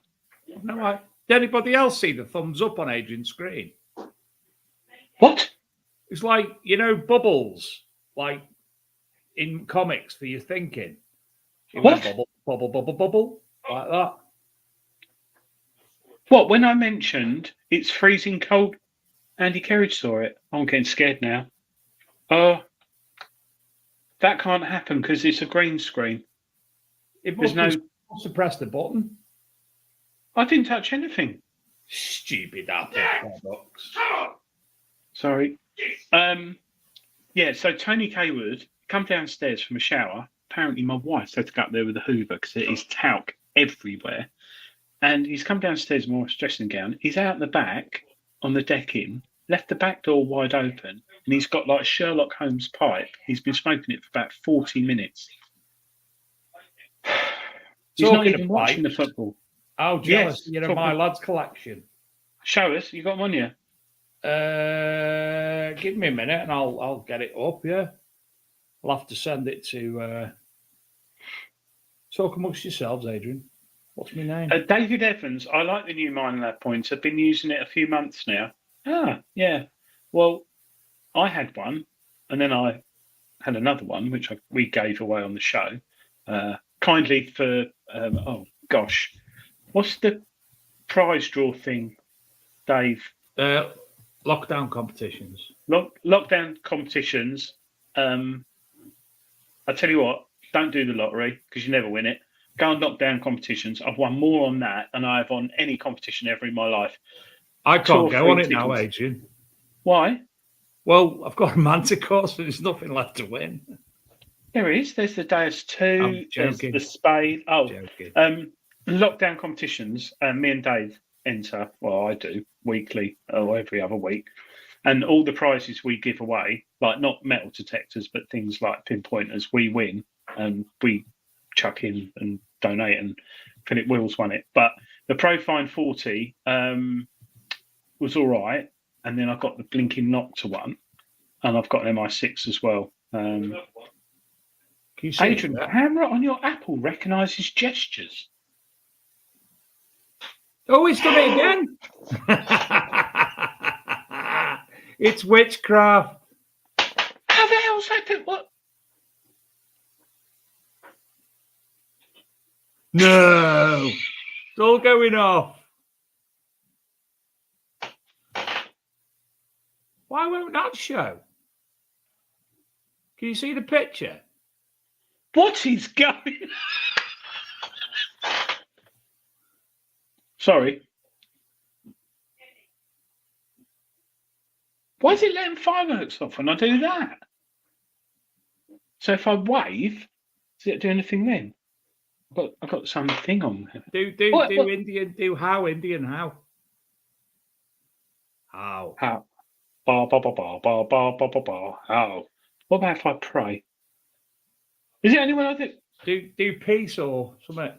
No, did anybody else see the thumbs up on Adrian's screen? What? It's like, bubbles, like in comics for your thinking. It What? went bubble, bubble, bubble, bubble, like that. What? When I mentioned it's freezing cold, Andy Kerridge saw it. I'm getting scared now. Oh, that can't happen because it's a green screen. It There's must have pressed the button. I didn't touch anything. Stupid Apple products. Sorry. Yeah, so Tony Kaywood come downstairs from a shower. Apparently my wife had to go up there with a Hoover because there is talc everywhere. And he's come downstairs in a dressing gown. He's out the back on the decking, left the back door wide open, and he's got like Sherlock Holmes pipe. He's been smoking it for about 40 minutes. He's not Talking even of watching the pipes. football. How jealous Yes, you're of talk my of- lad's collection. Show us. You got them on you? Give me a minute and I'll get it up, yeah. I'll have to send it to talk amongst yourselves, Adrian. What's my name? David Evans. I like the new Mine Lab points. I've been using it a few months now. Ah, yeah. Well, I had one, and then I had another one, which we gave away on the show, kindly for. Oh gosh, what's the prize draw thing, Dave? Lockdown competitions. Lockdown competitions. I tell you what, don't do the lottery because you never win it. Go on lockdown competitions. I've won more on that than I have on any competition ever in my life. I Two or can't go three on it now, tickets. Adrian. Why? Well, I've got a Manticore, so there's nothing left to win. There is. There's the Deus 2. I'm There's joking. the Spade. Oh, Joking. lockdown competitions. Me and Dave enter. Well, I do weekly or every other week, and all the prizes we give away, like not metal detectors, but things like pinpointers, we win, and we chuck in and donate, and Philip Wills won it. But the Profine 40 was all right, and then I got the blinking Nocta one, and I've got an MI6 as well. Can you see Adrian, that? camera on your Apple recognises gestures. Oh, he's done it again. It's witchcraft. How the hell's that? What? No, it's all going off. Why won't that show? Can you see the picture? What is going? Sorry. Why is it letting fireworks off when I do that? So if I wave, does it do anything then? I've got something on there. Do What? Indian, do how, Indian, how? How? How? Ba ba ba ba ba ba ba ba ba. How? What about if I pray? Is it anyone I do? Do peace or something?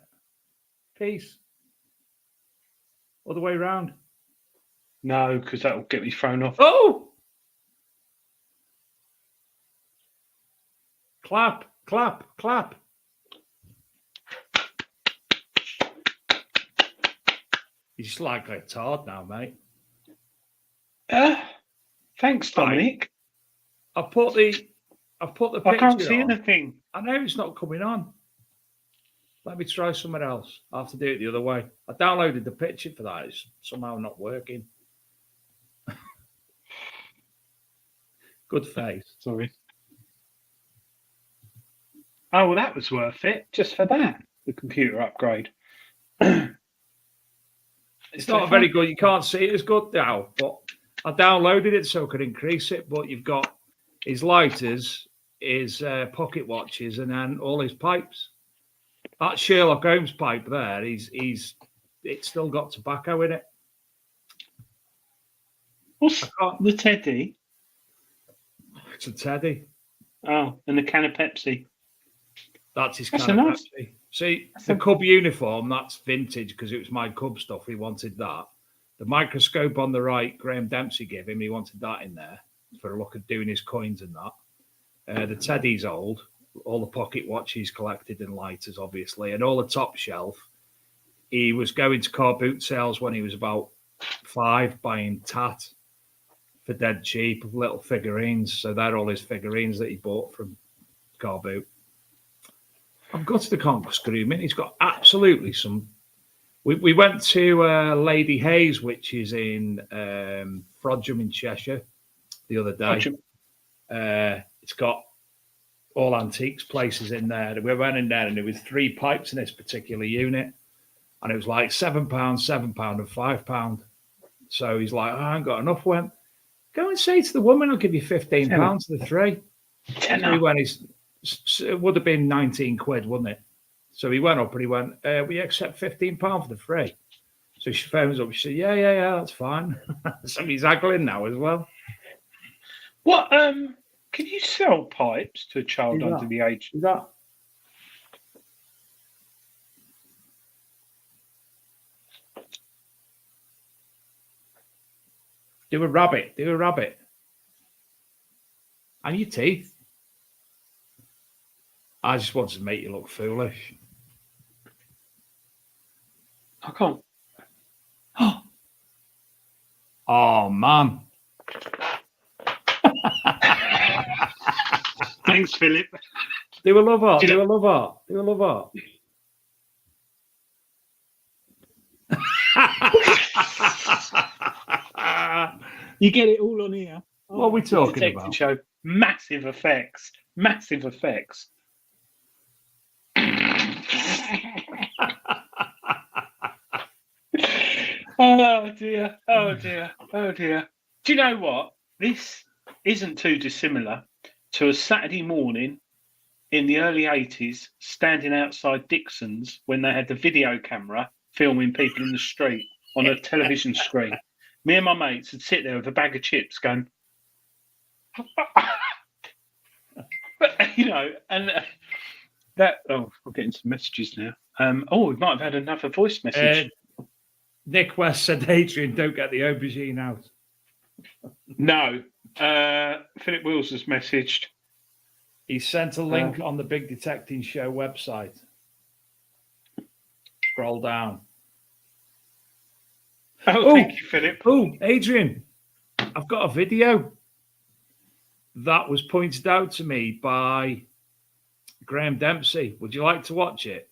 Peace. All the way around. No, because that will get me thrown off. Oh! Clap, clap, clap. He's like a tard now, mate. Thanks, Dominic. I've put the picture I can't see on. anything. I know it's not coming on. Let me try somewhere else. I have to do it the other way. I downloaded the picture for that. It's somehow not working. Good face. Sorry. Oh, well, that was worth it just for that. The computer upgrade. It's not very good. You can't see it as good now, but I downloaded it so I could increase it. But you've got his lighters, his pocket watches, and then all his pipes. That Sherlock Holmes pipe there, it's still got tobacco in it. What's the Teddy? It's a Teddy. Oh, and the can of Pepsi. That's his That's kind of enough. Pepsi. See, the Cub uniform, that's vintage because it was my Cub stuff. He wanted that. The microscope on the right, Graham Dempsey gave him. He wanted that in there for a look at doing his coins and that. The Teddy's old. All the pocket watches collected and lighters, obviously, and all the top shelf. He was going to car boot sales when he was about 5, buying tat for dead cheap, little figurines. So they're all his figurines that he bought from car boot. I've got to the Conquer Screaming. He's got absolutely some. We went to Lady Hayes, which is in Frodsham in Cheshire, the other day. It's got all antiques places in there. We went in there and there was 3 pipes in this particular unit. And it was like £7, £7 and £5. So he's like, I ain't got enough. Went, go and say to the woman, I'll give you £15 for the 3. So he went, it would have been 19 quid, wouldn't it? So he went up and he went, we accept £15 for the 3. So she phones up. She said, yeah, that's fine. So he's haggling now as well. What? Can you sell pipes to a child under the age? Is that? Do a rabbit. And your teeth. I just wanted to make you look foolish. I can't. Oh, man. Thanks, Philip. Do a love art. Do a love art. Do a love art. You get it all on here. What are we talking about? Show. Massive effects. Massive effects. Oh dear. Oh dear. Oh dear. Do you know what? This isn't too dissimilar to a Saturday morning in the early 80s, standing outside Dixon's when they had the video camera filming people in the street on a television screen. Me and my mates would sit there with a bag of chips going, you know, and that, oh, we're getting some messages now. We might have had another voice message. Nick West said, Adrian, don't get the aubergine out. No. Philip Wills has messaged. He sent a link on the Big Detecting Show website. Scroll down. Thank you, Philip. Oh, Adrian, I've got a video that was pointed out to me by Graham Dempsey. Would you like to watch it?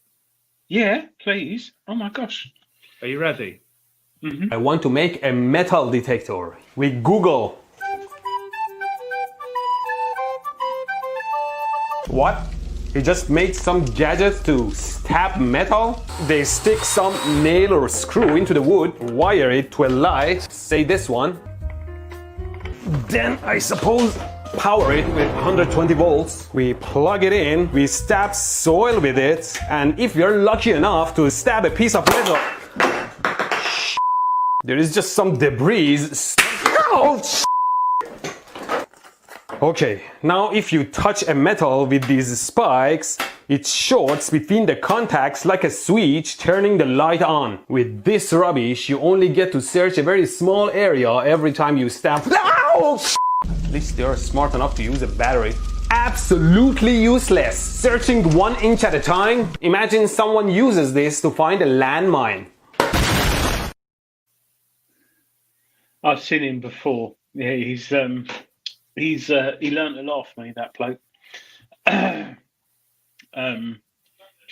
Yeah, please. Oh, my gosh. Are you ready? I want to make a metal detector. We Google. What? He just made some gadgets to stab metal? They stick some nail or screw into the wood, wire it to a light, say this one. Then I suppose power it with 120 volts. We plug it in, we stab soil with it, and if you're lucky enough to stab a piece of metal, there is just some debris. Okay, now if you touch a metal with these spikes, it shorts between the contacts like a switch, turning the light on. With this rubbish, you only get to search a very small area every time you stab. At least they are smart enough to use a battery. Absolutely useless. Searching 1 inch at a time. Imagine someone uses this to find a landmine. I've seen him before. Yeah, he learnt a lot off me, that bloke. Do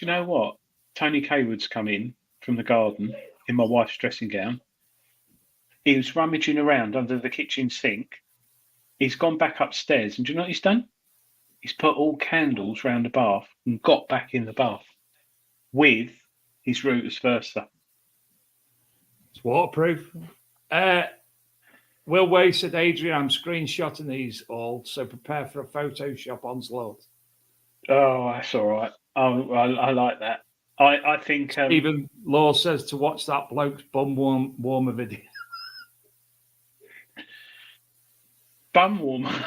you know what? Tony Kaywood's come in from the garden in my wife's dressing gown. He was rummaging around under the kitchen sink. He's gone back upstairs, and do you know what he's done? He's put all candles round the bath and got back in the bath with his Reuters Versa. It's waterproof. Will Way said, Adrian, I'm screenshotting these all, so prepare for a Photoshop onslaught. Oh, that's all right. I like that. I think... Stephen Law says to watch that bloke's bum warmer video. Bum warmer?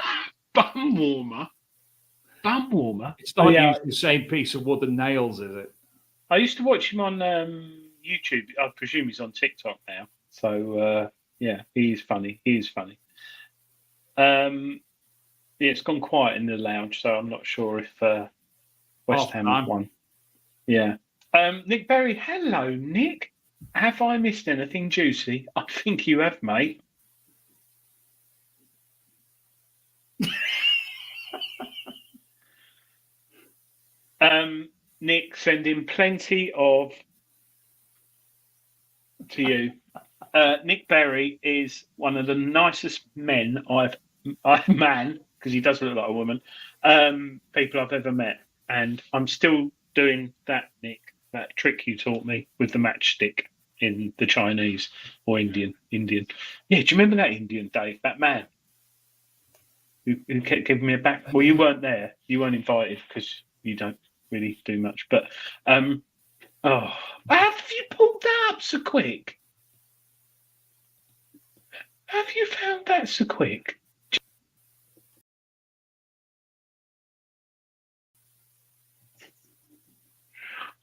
Bum warmer? Bum warmer? It's not using the same piece of wood and nails, is it? I used to watch him on YouTube. I presume he's on TikTok now. So... yeah, he is funny. He is funny. It's gone quiet in the lounge, so I'm not sure if West Ham have won. Yeah. Nick Berry, hello, Nick. Have I missed anything juicy? I think you have, mate. Nick, sending plenty of to you. Nick Berry is one of the nicest men because he does look like a woman, people I've ever met. And I'm still doing that, Nick, that trick you taught me with the matchstick in the Chinese or Indian. Yeah, do you remember that Indian, Dave? That man who kept giving me a back. Well, you weren't there. You weren't invited because you don't really do much. But, how have you pulled that up so quick? Have you found that so quick?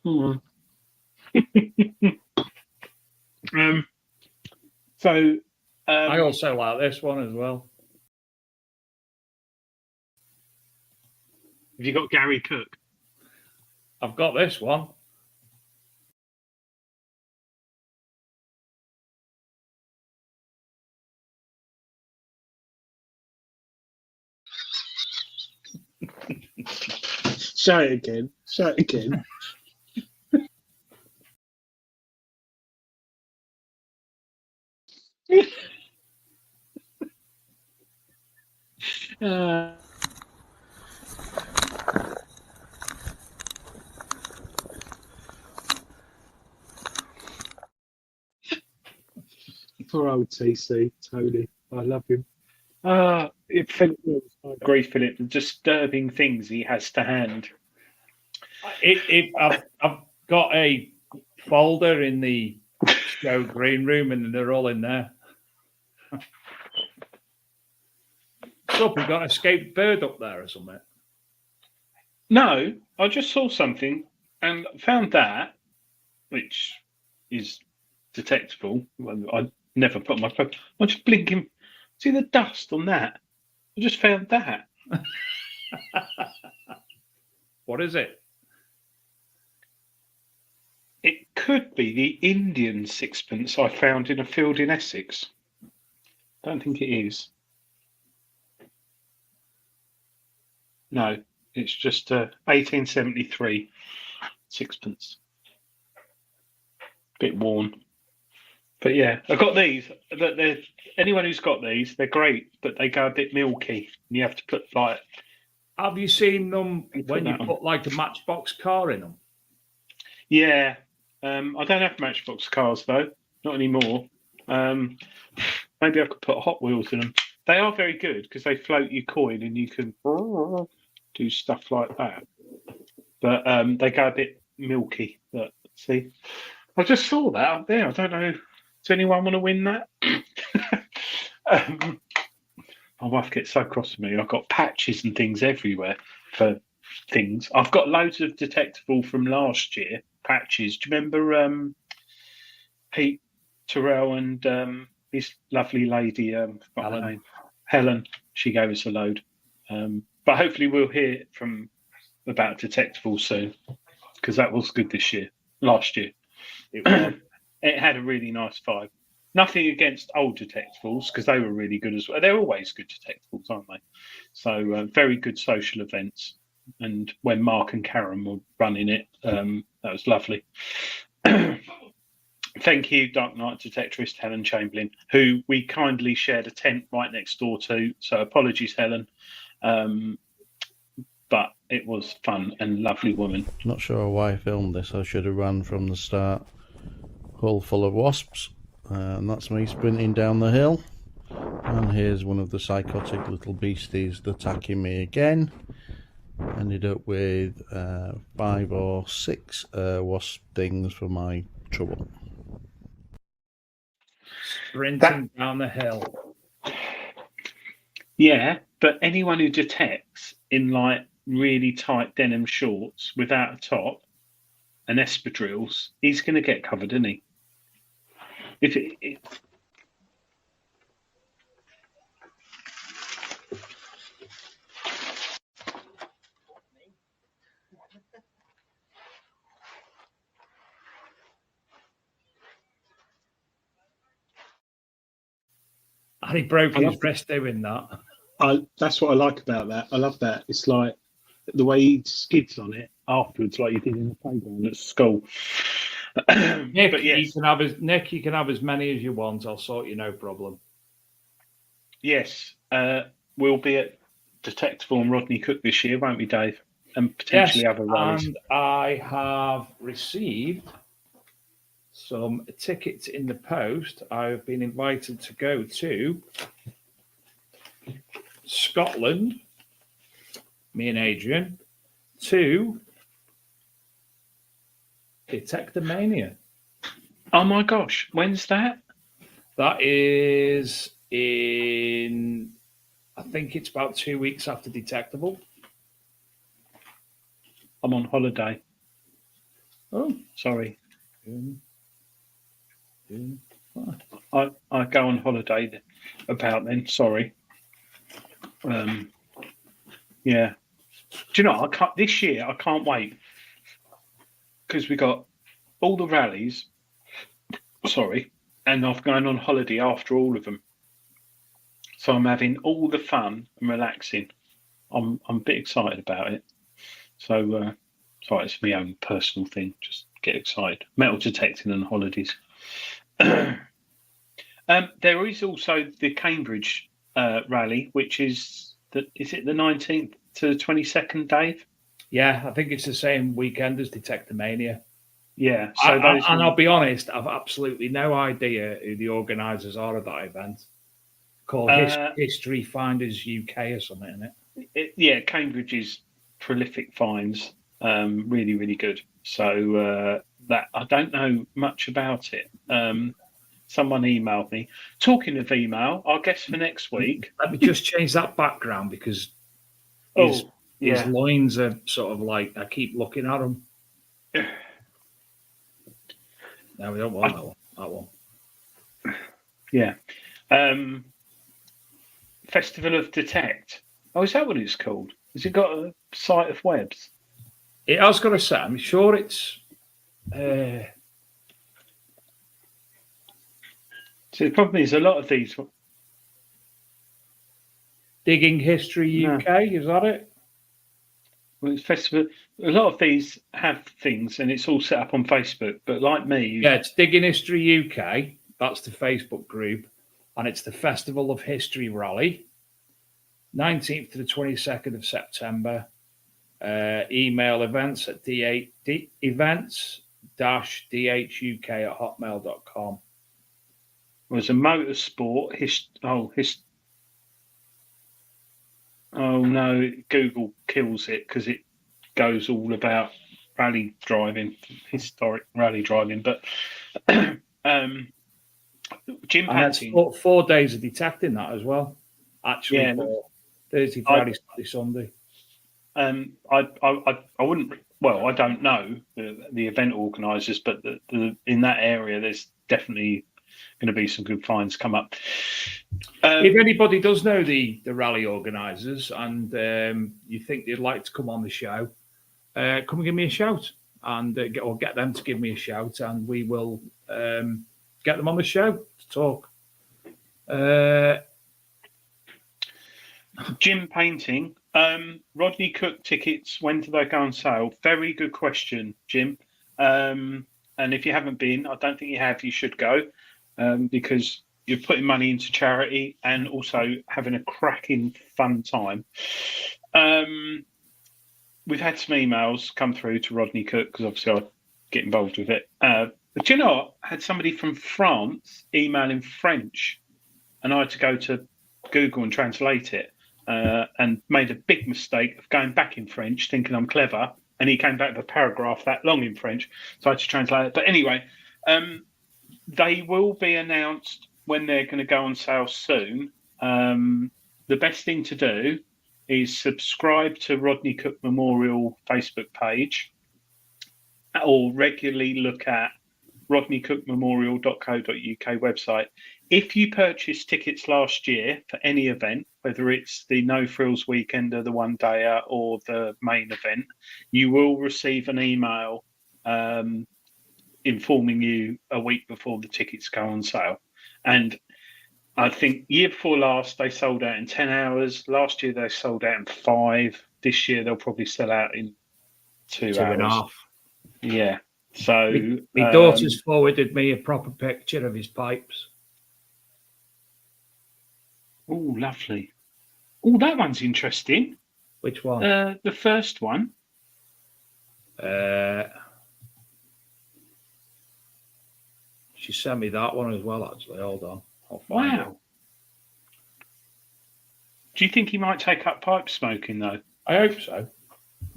I also like this one as well. Have you got Gary Cook? I've got this one. Show it again. Poor old TC, Tony. I love him. I agree, Philip. The disturbing things he has to hand. I've got a folder in the show green room, and they're all in there. So we've got an escaped bird up there or something. No, I just saw something and found that, which is detectable. I never put my phone. I'm just blinking. See the dust on that? I just found that. What is it? It could be the Indian sixpence I found in a field in Essex. Don't think it is. No, it's just 1873 sixpence. Bit worn. But yeah, I got these. Anyone who's got these, they're great, but they go a bit milky. And you have to put like. Have you seen them when you that on. put like a Matchbox car in them? Yeah, I don't have Matchbox cars though, not anymore. Maybe I could put Hot Wheels in them. They are very good because they float your coin and you can do stuff like that. But they go a bit milky. But see, I just saw that up there. I don't know. Does anyone want to win that? My wife gets so cross with me. I've got patches and things everywhere for things. I've got loads of detectable from last year patches. Do you remember Pete Terrell and his lovely lady, forgot her name, Helen? She gave us a load. But hopefully we'll hear about detectable soon because that was good last year. It had a really nice vibe. Nothing against old detectables because they were really good as well. They're always good detectables, aren't they? So very good social events. And when Mark and Karen were running it, that was lovely. Thank you, Dark Knight Detectorist Helen Chamberlain, who we kindly shared a tent right next door to. So apologies, Helen. But it was fun and lovely woman. Not sure why I filmed this. I should have run from the start. Hull full of wasps. And that's me sprinting down the hill. And here's one of the psychotic little beasties attacking me again. Ended up with 5 or 6 wasp stings for my trouble. Sprinting down the hill. Yeah, but anyone who detects in like really tight denim shorts without a top and espadrilles, he's going to get covered, isn't he? And he broke his wrist doing that. That's what I like about that. I love that. It's like the way he skids on it afterwards, like you did in the playground at school. Nick, but yes. you can have as many as you want. I'll sort you, no problem. Yes, we'll be at Detectable and Rodney Cook this year, won't we, Dave? And potentially other rallies. And I have received some tickets in the post. I've been invited to go to Scotland, me and Adrian, to Detectomania. Oh my gosh, when's that? That is in, I think it's about 2 weeks after Detectable. I'm on holiday. Oh, sorry. I go on holiday about then. Sorry. Yeah. Do you know? This year I can't wait because we got all the rallies. Sorry, and I'm going on holiday after all of them. So I'm having all the fun and relaxing. I'm a bit excited about it. So sorry, it's my own personal thing. Just get excited. Metal detecting and holidays. There is also the Cambridge rally, which is is it the 19th to the 22nd, Dave? Yeah, I think it's the same weekend as Detectomania. Yeah. So and I'll be honest, I've absolutely no idea who the organisers are of that event. Called History Finders UK or something, isn't it? Yeah, Cambridge is prolific finds. Really, really good. So that I don't know much about it. Someone emailed me. Talking of email, our guest for next week. Let me just change that background because his loins are sort of like, I keep looking at them. No, we don't want that one. That one. Yeah. Festival of Detect. Oh, is that what it's called? Has it got a site of webs? It has got a set. I'm sure it's. So the problem is a lot of these. Digging History UK, is that it? Well, it's festival. A lot of these have things, and it's all set up on Facebook. But like me, Yeah, it's Digging History UK. That's the Facebook group, and it's the Festival of History Rally, 19th to the 22nd of September. Email events at events-dhuk@hotmail.com. was a motorsport Oh no, Google kills it because it goes all about rally driving, historic rally driving. But Jim Painting, 4 days of detecting that as well. Actually, Yeah. for Thursday, Friday, Saturday, Sunday. I wouldn't. Well, I don't know the event organisers, but in that area, there's definitely going to be some good finds come up. If anybody does know the rally organisers and you think they'd like to come on the show, come and give me a shout, and get them to give me a shout, and we will get them on the show to talk. Jim Painting, Rodney Cook tickets. When do they go on sale? Very good question, Jim. And if you haven't been, I don't think you have. You should go because you're putting money into charity and also having a cracking fun time. We've had some emails come through to Rodney Cook because obviously I get involved with it. But do you know what? I had somebody from France email in French, and I had to go to Google and translate it, and made a big mistake of going back in French, thinking I'm clever, and he came back with a paragraph that long in French, so I had to translate it. But anyway, they will be announced when they're going to go on sale soon. The best thing to do is subscribe to Rodney Cook Memorial Facebook page, or regularly look at rodneycookmemorial.co.uk website. If you purchased tickets last year for any event, whether it's the No Frills Weekender, the one dayer, or the main event, you will receive an email informing you a week before the tickets go on sale. And I think year before last, they sold out in 10 hours. Last year, they sold out in 5. This year, they'll probably sell out in 2 hours. 2.5. Yeah. So my daughter's forwarded me a proper picture of his pipes. Oh, lovely. Oh, that one's interesting. Which one? The first one. She sent me that one as well, actually. Hold on. Wow. Do you think he might take up pipe smoking, though? I hope so.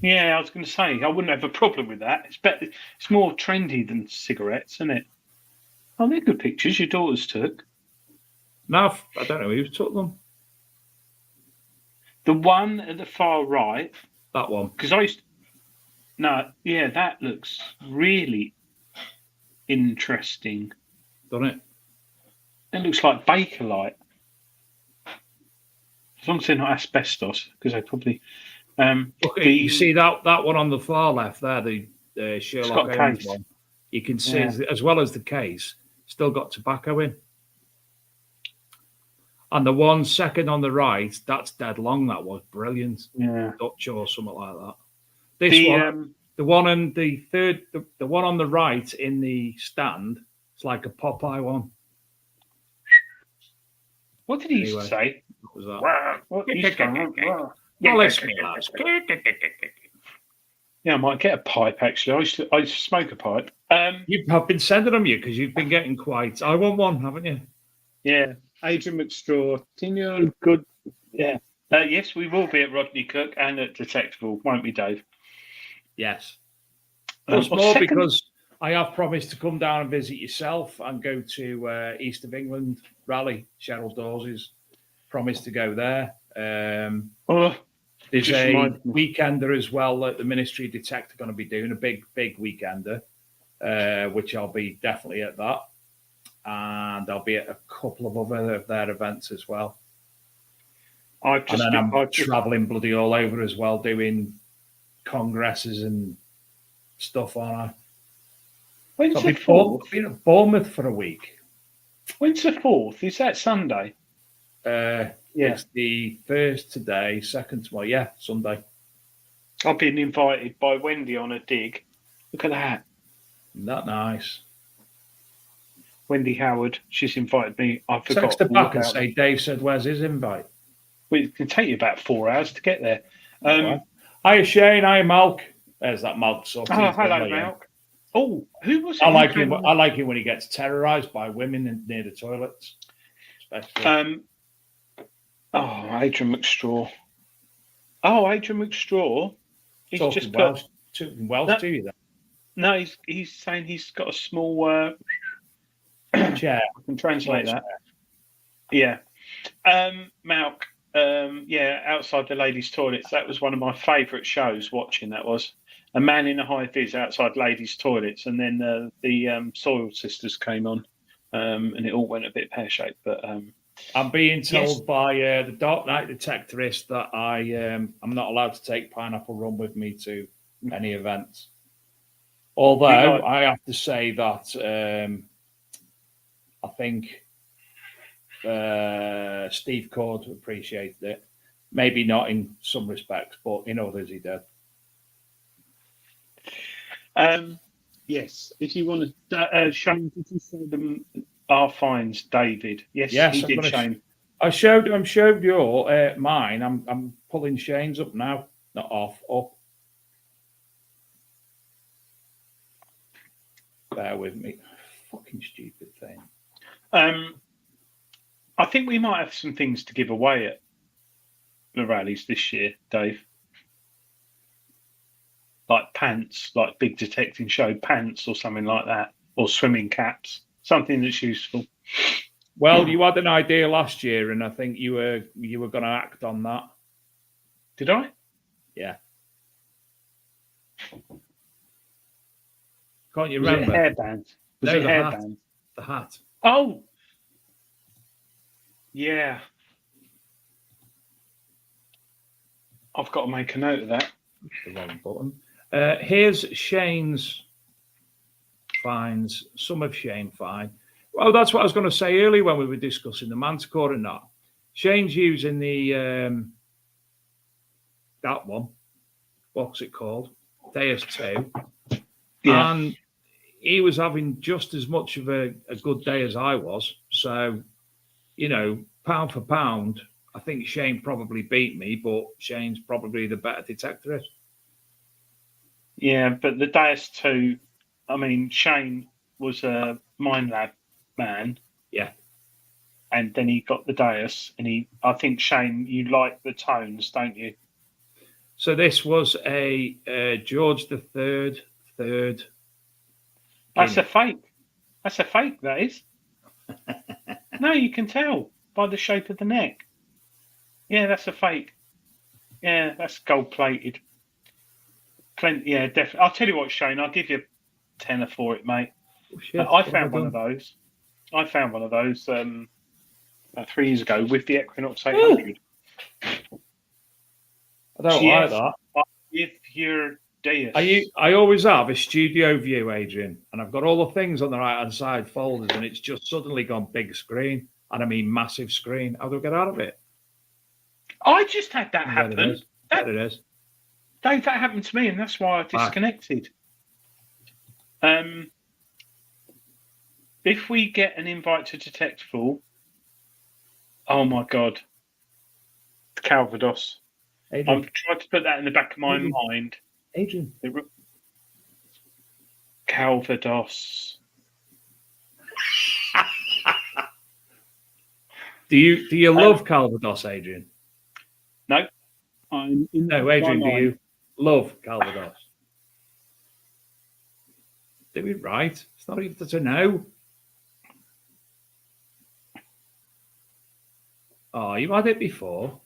Yeah, I was going to say, I wouldn't have a problem with that. It's better. It's more trendy than cigarettes, isn't it? Oh, they're good pictures your daughters took. No, I don't know who took them. The one at the far right. That one. Because that looks really interesting. Doesn't it? It looks like Bakelite. As long as they're not asbestos, because they probably... you see that one on the far left there, the Sherlock Holmes one. You can see, as well as the case, still got tobacco in. And the 1 second on the right, that's dead long. That was brilliant. Yeah, Dutch or something like that. This one, the one and the third, the one on the right in the stand, it's like a Popeye one. What did he say? What was that? Yeah, I might get a pipe, actually. I used to smoke a pipe. You have been sending them because you've been getting quite... I want one, haven't you? Yeah. Adrian McStraw. Good. Yeah. Yes, we will be at Rodney Cook and at Detectable, won't we, Dave? Yes. Plus more because I have promised to come down and visit yourself and go to East of England rally. Cheryl Dawes' promised to go there. There's a weekender as well that the Ministry of Detect are going to be doing, a big weekender. which I'll be definitely at that. And I'll be at a couple of other of their events as well. I'm traveling bloody all over as well, doing congresses and stuff on her. When's I've the 4th? been at Bournemouth for a week. When's the 4th? Is that Sunday? It's the 1st today, 2nd tomorrow. Yeah, Sunday. I've been invited by Wendy on a dig. Look at that. Isn't that nice? Wendy Howard, she's invited me. I forgot. Text her back and say, Dave said, where's his invite? Well, it can take you about 4 hours to get there. Hiya, Shane. Hiya, Malk. There's that Malk. Hello, Malk. Oh, who was it? I like him. I like him when he gets terrorised by women near the toilets. Especially. Adrian McStraw. Oh, Adrian McStraw. He's talking just Welsh. Talking Welsh to you then? No, he's saying he's got a small chair. I can translate that. Yeah. Malk. Outside the ladies' toilets. That was one of my favourite shows. Watching that was a man in a high vis outside ladies' toilets, and then the Soil Sisters came on, and it all went a bit pear shaped. But I'm being told by the Dark Knight Detectorist that I'm not allowed to take pineapple rum with me to any events. Although I have to say that I think Steve Cord appreciated it. Maybe not in some respects, but in others he did. Yes, if you want to, Shane, did you show them our finds, David? Yes, he did, Shane. I showed your mine. I'm pulling Shane's up now, not off, up. Bear with me. Fucking stupid thing. I think we might have some things to give away at the rallies this year, Dave. Like pants, like Big Detecting Show pants or something like that, or swimming caps, something that's useful. Well, you had an idea last year, and I think you were going to act on that. Did I? Yeah. Can't you remember? Hairband. No, the hairband. The hat. Oh. Yeah. I've got to make a note of that. The wrong button. Here's Shane's finds. Some of Shane find. Well, that's what I was going to say earlier when we were discussing the Manticore and that. Shane's using the that one. What's it called? Deus II. Yeah. And he was having just as much of a good day as I was. So, pound for pound, I think Shane probably beat me, but Shane's probably the better detectorist. Yeah, but the Deus II, I mean, Shane was a Mind Lab man. Yeah. And then he got the Deus, and I think, Shane, you like the tones, don't you? So this was a George the third. That's a fake. That's a fake, that is. No, you can tell by the shape of the neck. Yeah, that's a fake. Yeah, that's gold-plated. Yeah, definitely. I'll tell you what, Shane, I'll give you a tenner for it, mate. Oh, shit. I found one of those. About 3 years ago with the Equinox 800. I don't like that. If you're Deus. I always have a studio view, Adrian, and I've got all the things on the right-hand side folders, and it's just suddenly gone big screen, and I mean massive screen. How do I get out of it? I just had that happen. There it is. Dave, that happened to me, and that's why I disconnected. If we get an invite to Detectful, oh my God, Calvados. Adrian. I've tried to put that in the back of my mind. Adrian. Calvados. Do you love Calvados, Adrian? No. Adrian, do you love Calvados? Do it right. It's not even to know. Oh, you had it before.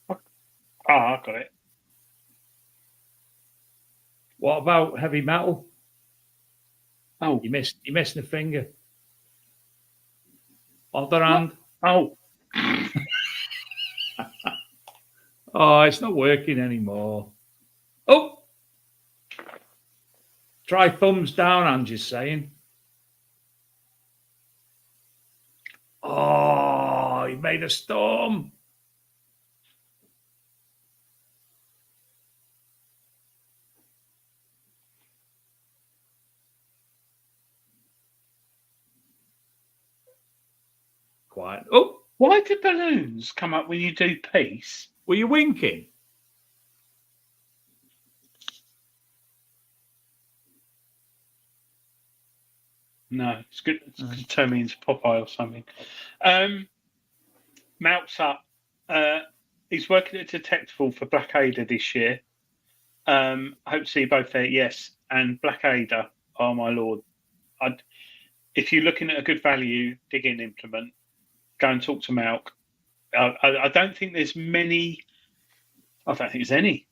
I got it. What about heavy metal? Oh, You're missing a finger. Other hand. oh, Oh, it's not working anymore. Oh! Try thumbs down, Angie's saying. Oh, he made a storm. Quiet. Oh, why do balloons come up when you do peace? were you winking? No, it's good. It's going to turn me into Popeye or something. Malt's up. He's working at Detectable for Blackadder this year. Hope to see you both there. Yes, and Blackadder. Oh my lord! If you're looking at a good value digging implement, go and talk to Malk. I don't think there's many. I don't think there's any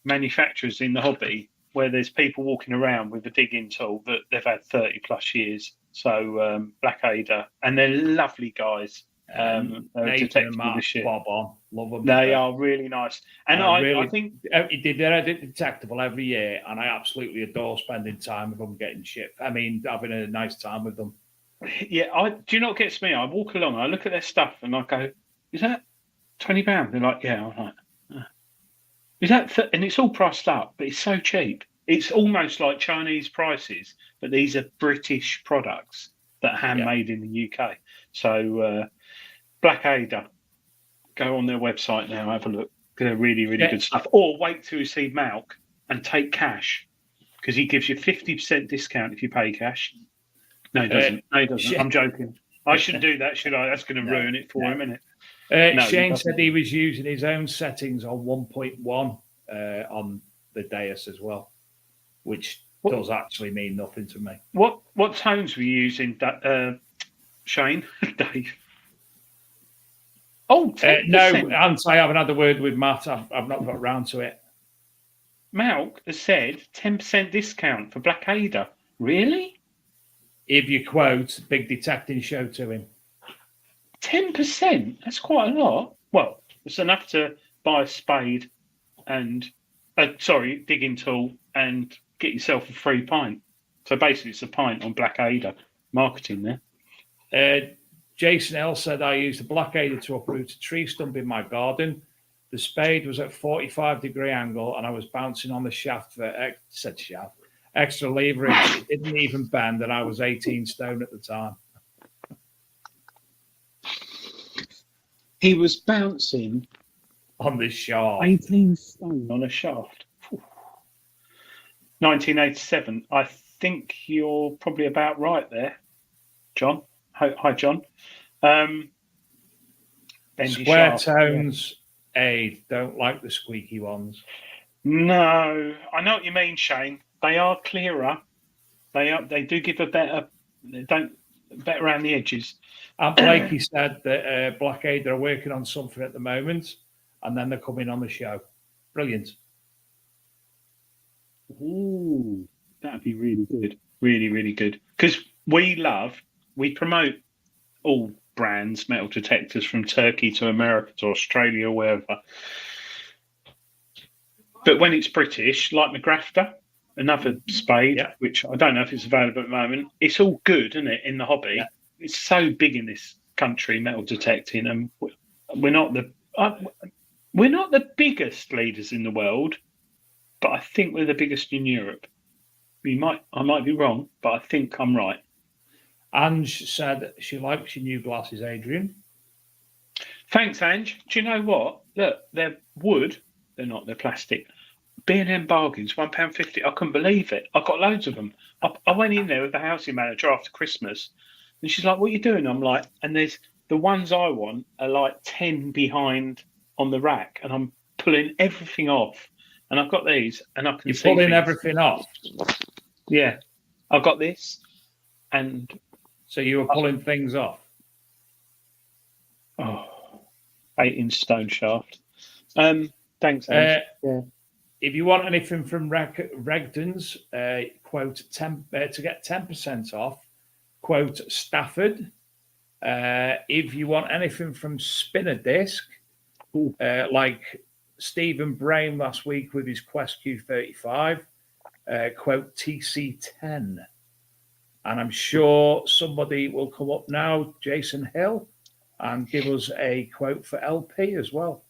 manufacturers in the hobby where there's people walking around with a digging tool that they've had 30 plus years. So Blackadder, and they're lovely guys. Nathan and Mark Bob on. Love them. They are really nice. And I think they're Detectable every year, and I absolutely adore spending time with them, getting shit. I mean, having a nice time with them. Yeah, do you know what gets me? I walk along, I look at their stuff, and I go, "Is that £20?" They're like, "Yeah." I'm like, "Is that?" And it's all priced up, but it's so cheap. It's almost like Chinese prices, but these are British products that are handmade in the UK. So Blackadder, go on their website now, have a look. They're really, really good stuff. Or wait till you see Malk and take cash, because he gives you 50% discount if you pay cash. No, he doesn't. No, he doesn't. I'm joking. I shouldn't do that, should I? That's going to ruin it for him, isn't it? Shane said he was using his own settings on 1.1 on the Deus as well, which does actually mean nothing to me. What tones were you using, Shane? Dave? Oh, 10%. No, I haven't had a word with Matt. I've not got round to it. Malk has said 10% discount for Blackadder. Really? If you quote Big Detecting Show to him. 10%? That's quite a lot. Well, it's enough to buy a spade and, digging tool and get yourself a free pint. So basically it's a pint on Blackadder. Marketing there. Jason L said, I used a Blackadder to uproot a tree stump in my garden. The spade was at 45-degree angle and I was bouncing on the shaft for extra leverage. It didn't even bend, and I was 18 stone at the time. He was bouncing on this shaft. 18 stone on a shaft. 1987. I think you're probably about right there, John. Hi, John. Square tones, don't like the squeaky ones. No, I know what you mean, Shane. They are clearer. They do give a better. They don't better around the edges. And Blakey said that Blackadder are working on something at the moment, and then they're coming on the show. Brilliant. Ooh, that'd be really good. Really, really good. Because we promote all brands, metal detectors from Turkey to America to Australia, wherever. But when it's British, like McGrafter, another spade, which I don't know if it's available at the moment, it's all good, isn't it, in the hobby? Yeah. It's so big in this country, metal detecting, and we're not the biggest leaders in the world, but I think we're the biggest in Europe. I might be wrong, but I think I'm right. Ange said she likes your new glasses, Adrian. Thanks, Ange. Do you know what? Look, they're wood. They're not. They're plastic. B&M bargains, £1.50. I couldn't believe it. I got loads of them. I went in there with the housing manager after Christmas, and she's like, "What are you doing?" I'm like, and there's the ones I want are like 10 behind on the rack, and I'm pulling everything off. And I've got these, and I can see pulling everything off. Yeah, I've got this, and so you were pulling things off. 18 stone shaft. Thanks, Ange. if you want anything from Regden's, quote to get 10% off, quote Stafford. If you want anything from Spinner Disc, like Stephen Brain last week with his Quest Q35, quote TC10. And I'm sure somebody will come up now, Jason Hill, and give us a quote for LP as well.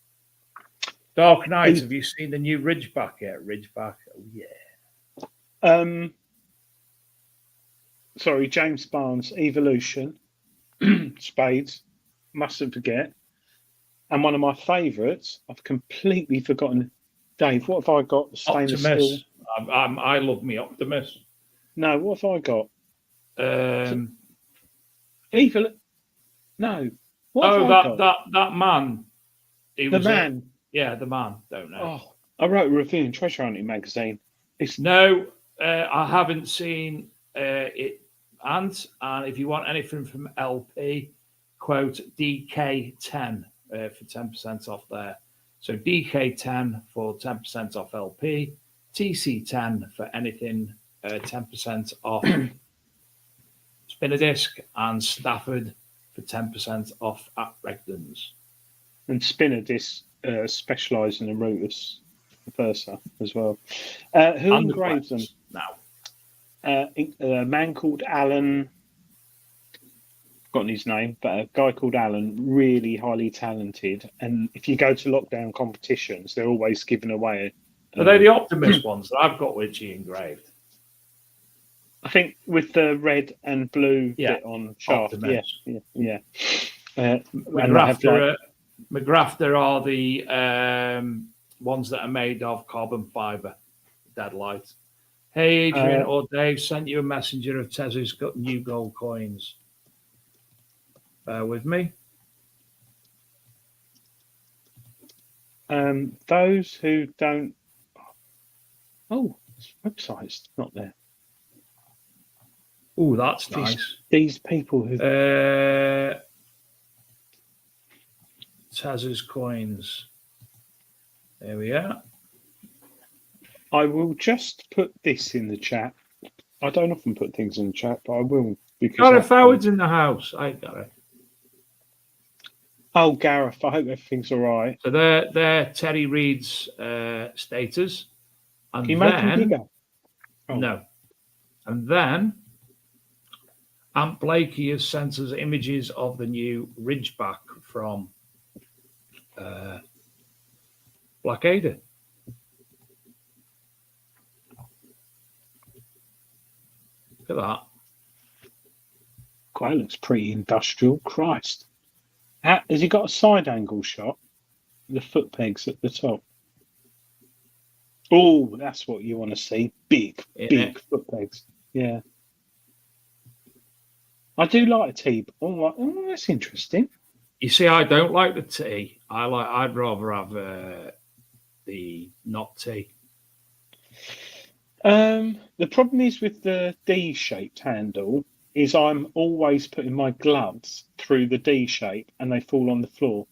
Dark Knight, have you seen the new Ridgeback yet? Ridgeback, oh yeah. Sorry, James Barnes, Evolution, Spades, mustn't forget. And one of my favourites, I've completely forgotten. Dave, what have I got? Stainless Optimus. steel. I love me Optimus. No, what have I got? Evil. No. That man. The man. Yeah, the man. Don't know. Oh, I wrote a review in Treasure Hunting magazine. No, I haven't seen it. And if you want anything from LP, quote DK10 for 10% off there. So DK10 for 10% off LP, TC10 for anything 10% off Spinner Disc, and Stafford for 10% off at Regden's. And Spinner Disc specialise in the Rotus Versa as well. Who engraves them? Now. A man called Alan, forgotten his name, but a guy called Alan, really highly talented. And if you go to lockdown competitions, they're always giving away. Are they the Optimus ones that I've got with you engraved? I think with the red and blue bit on shaft. Optimus. Yeah. McGrafter are the ones that are made of carbon fibre, Deadlight. Hey, Adrian or Dave, sent you a messenger of Tez's got new gold coins. Bear with me. Those who don't... Oh, this website's not there. Oh, that's nice. These people who... Tez's coins. There we are. I will just put this in the chat. I don't often put things in the chat, but I will. Gareth Howard's in the house. I got it. Oh, Gareth, I hope everything's all right. So they're Terry Reid's status. And Can you make them bigger? Oh. No. And then Aunt Blakey has sent us images of the new Ridgeback from Blackadder. Look at that. Quite looks pretty industrial. Christ. Has he got a side angle shot? The foot pegs at the top. Oh, that's what you want to see. Big foot pegs. Yeah. I do like a T. Oh, that's interesting. You see, I don't like the T. I'd rather have the not T. The problem is with the D-shaped handle is I'm always putting my gloves through the D shape and they fall on the floor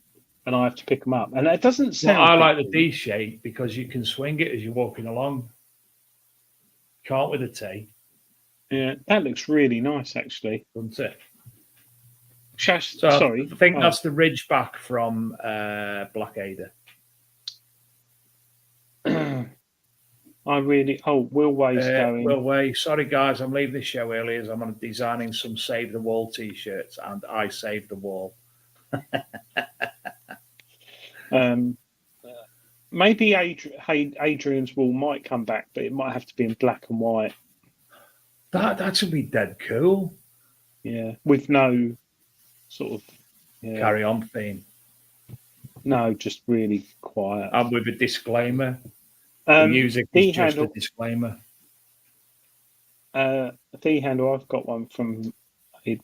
and I have to pick them up. And that doesn't sound... Well, I like the D shape because you can swing it as you're walking along. Can't with a T. Yeah, that looks really nice, actually. Doesn't it? Sorry. I think that's the Ridgeback from Blackadder. Will Way's going. Will Way. Sorry, guys, I'm leaving the show early as I'm designing some Save the Wall t-shirts and I Save the Wall. Maybe Adrian's wall might come back, but it might have to be in black and white. That should be dead cool. Yeah, with no sort of carry on theme. No, just really quiet. And with a disclaimer. The music is just a disclaimer. The handle, I've got one from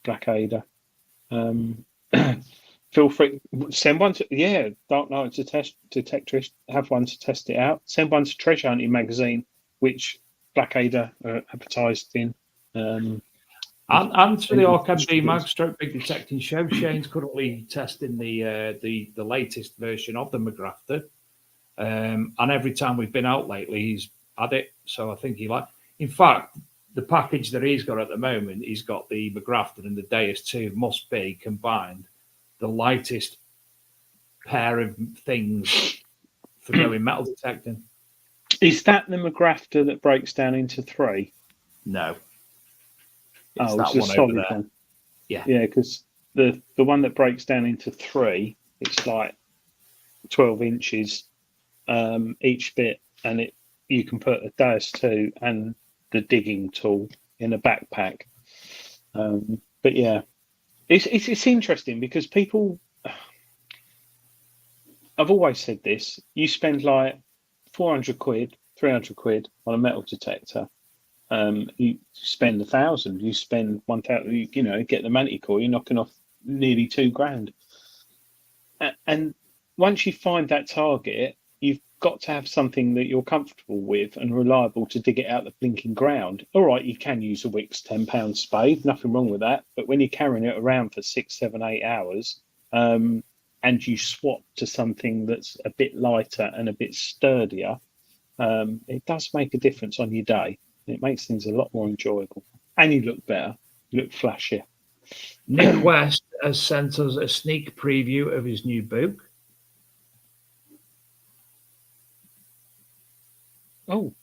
Blackadder. Feel free, send one to Dark Knight Detectorist. Have one to test it out. Send one to Treasure Hunting magazine, which Blackadder advertised in. And to the Arkham B-Mag Stroke Big Detecting Show. Shane's currently testing the latest version of the McGrafter. And every time we've been out lately, he's had it. So I think he like. In fact, the package that he's got at the moment, he's got the McGrafton and the Deus II, must be combined the lightest pair of things for going metal detecting. Is that the McGrafter that breaks down into 3? No. It's that a one over solid there. one. Yeah. Yeah, because the one that breaks down into 3, it's like 12 inches each bit, and you can put a Deus II and the digging tool in a backpack. But yeah, it's interesting because people. I've always said this: you spend like 400 quid, 300 quid on a metal detector. You spend 1,000, you spend 1,000. You know, get the Manticore, you're knocking off nearly £2,000. And once you find that target, you've got to have something that you're comfortable with and reliable to dig it out the blinking ground. All right, you can use a Wickes £10 spade, nothing wrong with that. But when you're carrying it around for 6, 7, 8 hours, and you swap to something that's a bit lighter and a bit sturdier, it does make a difference on your day. It makes things a lot more enjoyable. And you look better, you look flashier. Nick West has sent us a sneak preview of his new book. Oh.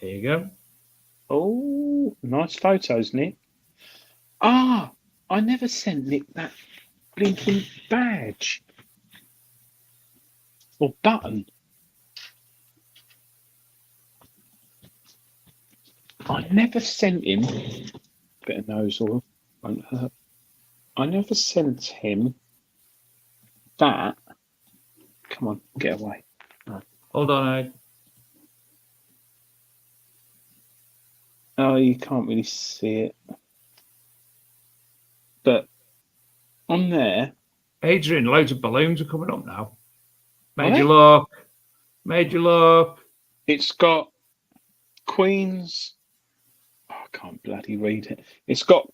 There you go. Oh, nice photos, Nick. I never sent Nick that blinking badge or button. I never sent him. Bit of nose oil won't hurt. I never sent him that. Come on, get away. No. Hold on, Ed. Oh, you can't really see it. But on there. Adrian, loads of balloons are coming up now. Made you look. Made you look. It's got Queen's. Oh, I can't bloody read it. It's got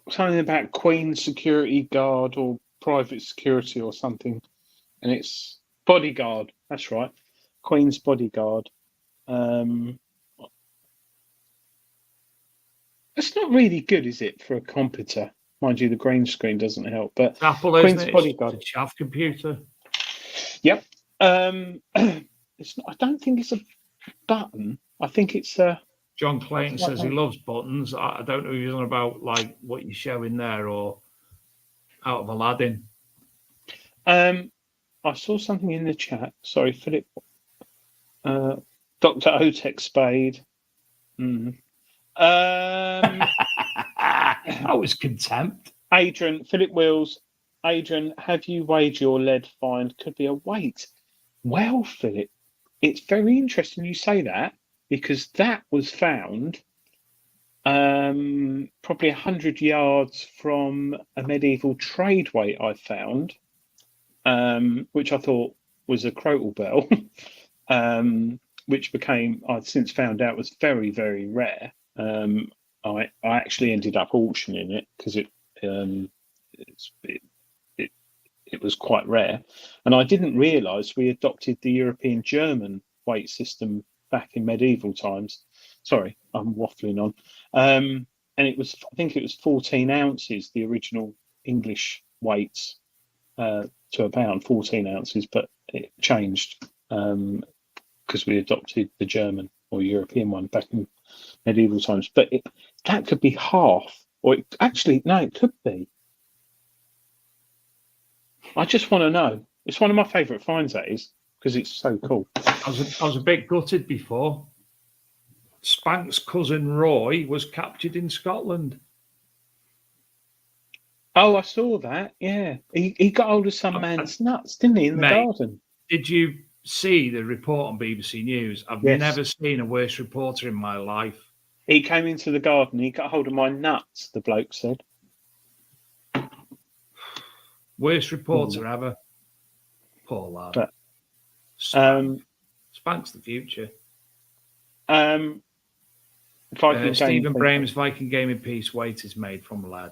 something about Queen's security guard or private security or something. And it's bodyguard. That's right. Queen's bodyguard. It's not really good, is it, for a computer? Mind you, the green screen doesn't help. But Apple, Queen's isn't it? bodyguard. It's a chaff computer. Yep. It's not, I don't think it's a button. I think it's a. John Clayton says he loves buttons. I don't know if he's on about like what you're showing there or out of Aladdin. I saw something in the chat. Sorry, Philip. Dr. Otech Spade. That was contempt. Adrian, Philip Wills. Adrian, have you weighed your lead find? Could be a weight. Well, Philip, it's very interesting you say that because that was found probably 100 yards from a medieval trade weight I found, which I thought was a crotal bell, which I'd since found out was very, very rare. I actually ended up auctioning it because it was quite rare, and I didn't realise we adopted the European German weight system back in medieval times. Sorry, I'm waffling on. And I think it was 14 ounces, the original English weights to a pound, 14 ounces, but it changed because we adopted the German or European one back in medieval times. But that could be half, or it could be. I just want to know. It's one of my favourite finds, that is, because it's so cool. I was a bit gutted before. Spank's cousin Roy was captured in Scotland. Oh, I saw that. Yeah, he got hold of some man's nuts, didn't he, in the garden? Did you see the report on BBC News? I've never seen a worse reporter in my life. He came into the garden. He got hold of my nuts. The bloke said. Worst reporter ever. Poor lad. But, Spank's the future. Stephen Braham's Viking Gaming Piece weight is made from lead.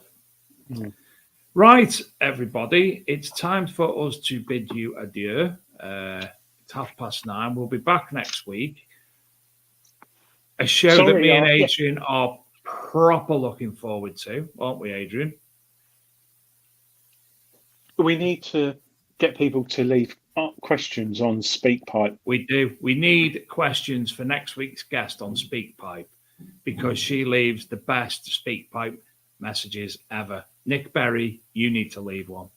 Right, everybody, it's time for us to bid you adieu. It's 9:30. We'll be back next week. A show that me and Adrian are proper looking forward to, aren't we, Adrian? We need to get people to leave questions on SpeakPipe. We do. We need questions for next week's guest on SpeakPipe because she leaves the best SpeakPipe messages ever. Nick Berry, you need to leave one.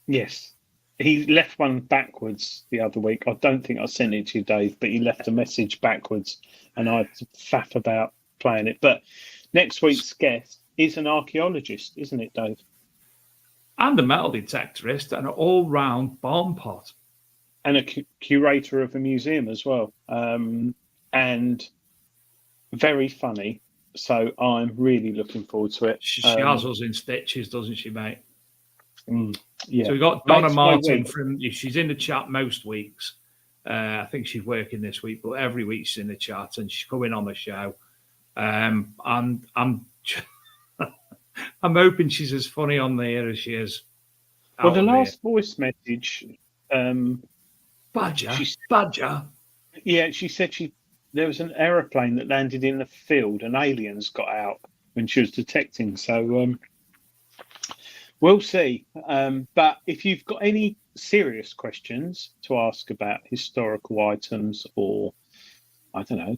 Yes. He left one backwards the other week. I don't think I sent it to you, Dave, but he left a message backwards and I had to faff about playing it. But next week's guest is an archaeologist, isn't it, Dave? And a metal detectorist and an all-round bomb pot. And a curator of a museum as well. And very funny. So I'm really looking forward to it. She has us in stitches, doesn't she, mate? Yeah. So we've got Donna Martin she's in the chat most weeks. I think she's working this week, but every week she's in the chat and she's coming on the show. And I'm I'm hoping she's as funny on there as she is. Well, the last voice message, Badger. Yeah, she said there was an aeroplane that landed in the field and aliens got out when she was detecting. So we'll see. But if you've got any serious questions to ask about historical items or, I don't know,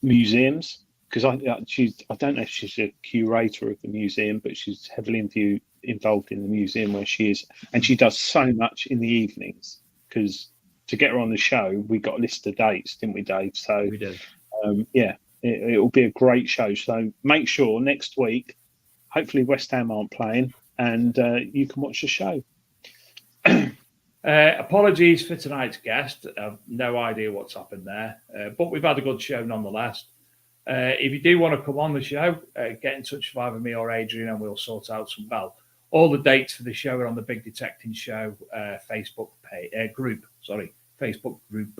museums, because I don't know if she's a curator of the museum, but she's heavily involved in the museum where she is. And she does so much in the evenings because to get her on the show, we got a list of dates, didn't we, Dave? So we did. It'll be a great show. So make sure next week, hopefully West Ham aren't playing, and you can watch the show. Apologies for tonight's guest. I've no idea what's happened there, but we've had a good show nonetheless. If you do want to come on the show, get in touch with either me or Adrian, and we'll sort out all the dates for the show are on the Big Detecting Show Facebook group. Facebook group.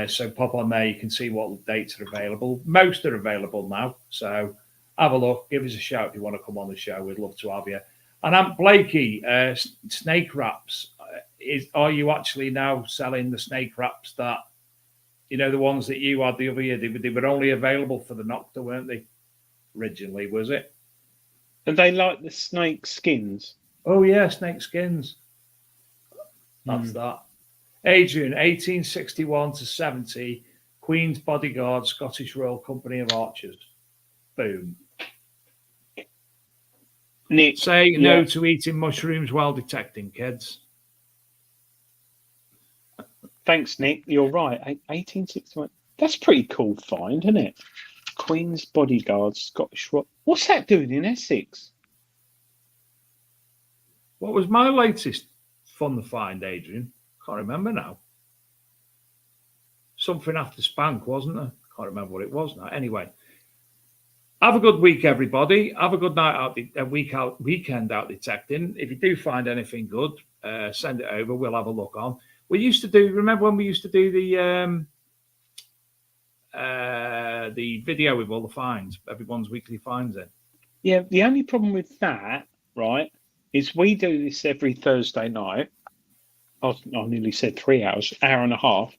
So pop on there. You can see what dates are available. Most are available now. So have a look. Give us a shout if you want to come on the show. We'd love to have you. And Aunt Blakey, snake wraps. Are you actually now selling the snake wraps that, the ones that you had the other year? They were only available for the Nocta, weren't they? Originally, was it? And they like the snake skins. Oh, yeah, snake skins. That's that. Adrian, 1861 to 70, Queen's Bodyguard, Scottish Royal Company of Archers. Boom. Nick, say no to eating mushrooms while detecting, kids. Thanks, Nick. You're right. 1861. That's pretty cool find, isn't it? Queen's Bodyguard, Scottish Royal. What's that doing in Essex? What was my latest fun find, Adrian? Can't remember now. Something after Spank, wasn't there? Can't remember what it was now. Anyway, have a good week, everybody. Have a good night weekend out detecting. If you do find anything good, send it over. We'll have a look on. We used to do. Remember when we used to do the video with all the finds, everyone's weekly finds in? Yeah. The only problem with that, right, is we do this every Thursday night. I nearly said 3 hours, hour and a half.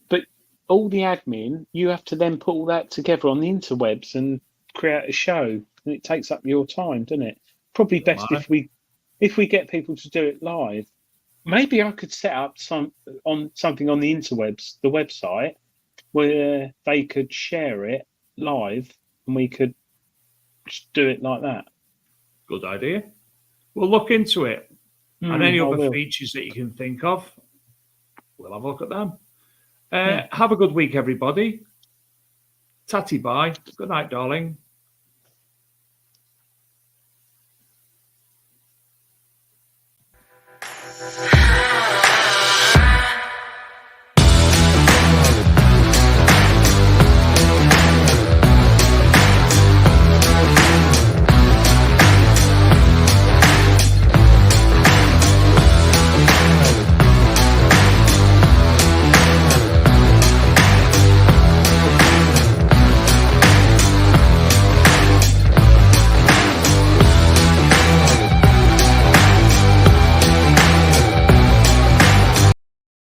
But all the admin, you have to then put all that together on the interwebs and create a show, and it takes up your time, doesn't it? Probably best if we get people to do it live. Maybe I could set up something on the interwebs, the website, where they could share it live, and we could just do it like that. Good idea. We'll look into it. And any other features that you can think of, we'll have a look at them. Have a good week, everybody. Tatty bye. Good night, darling.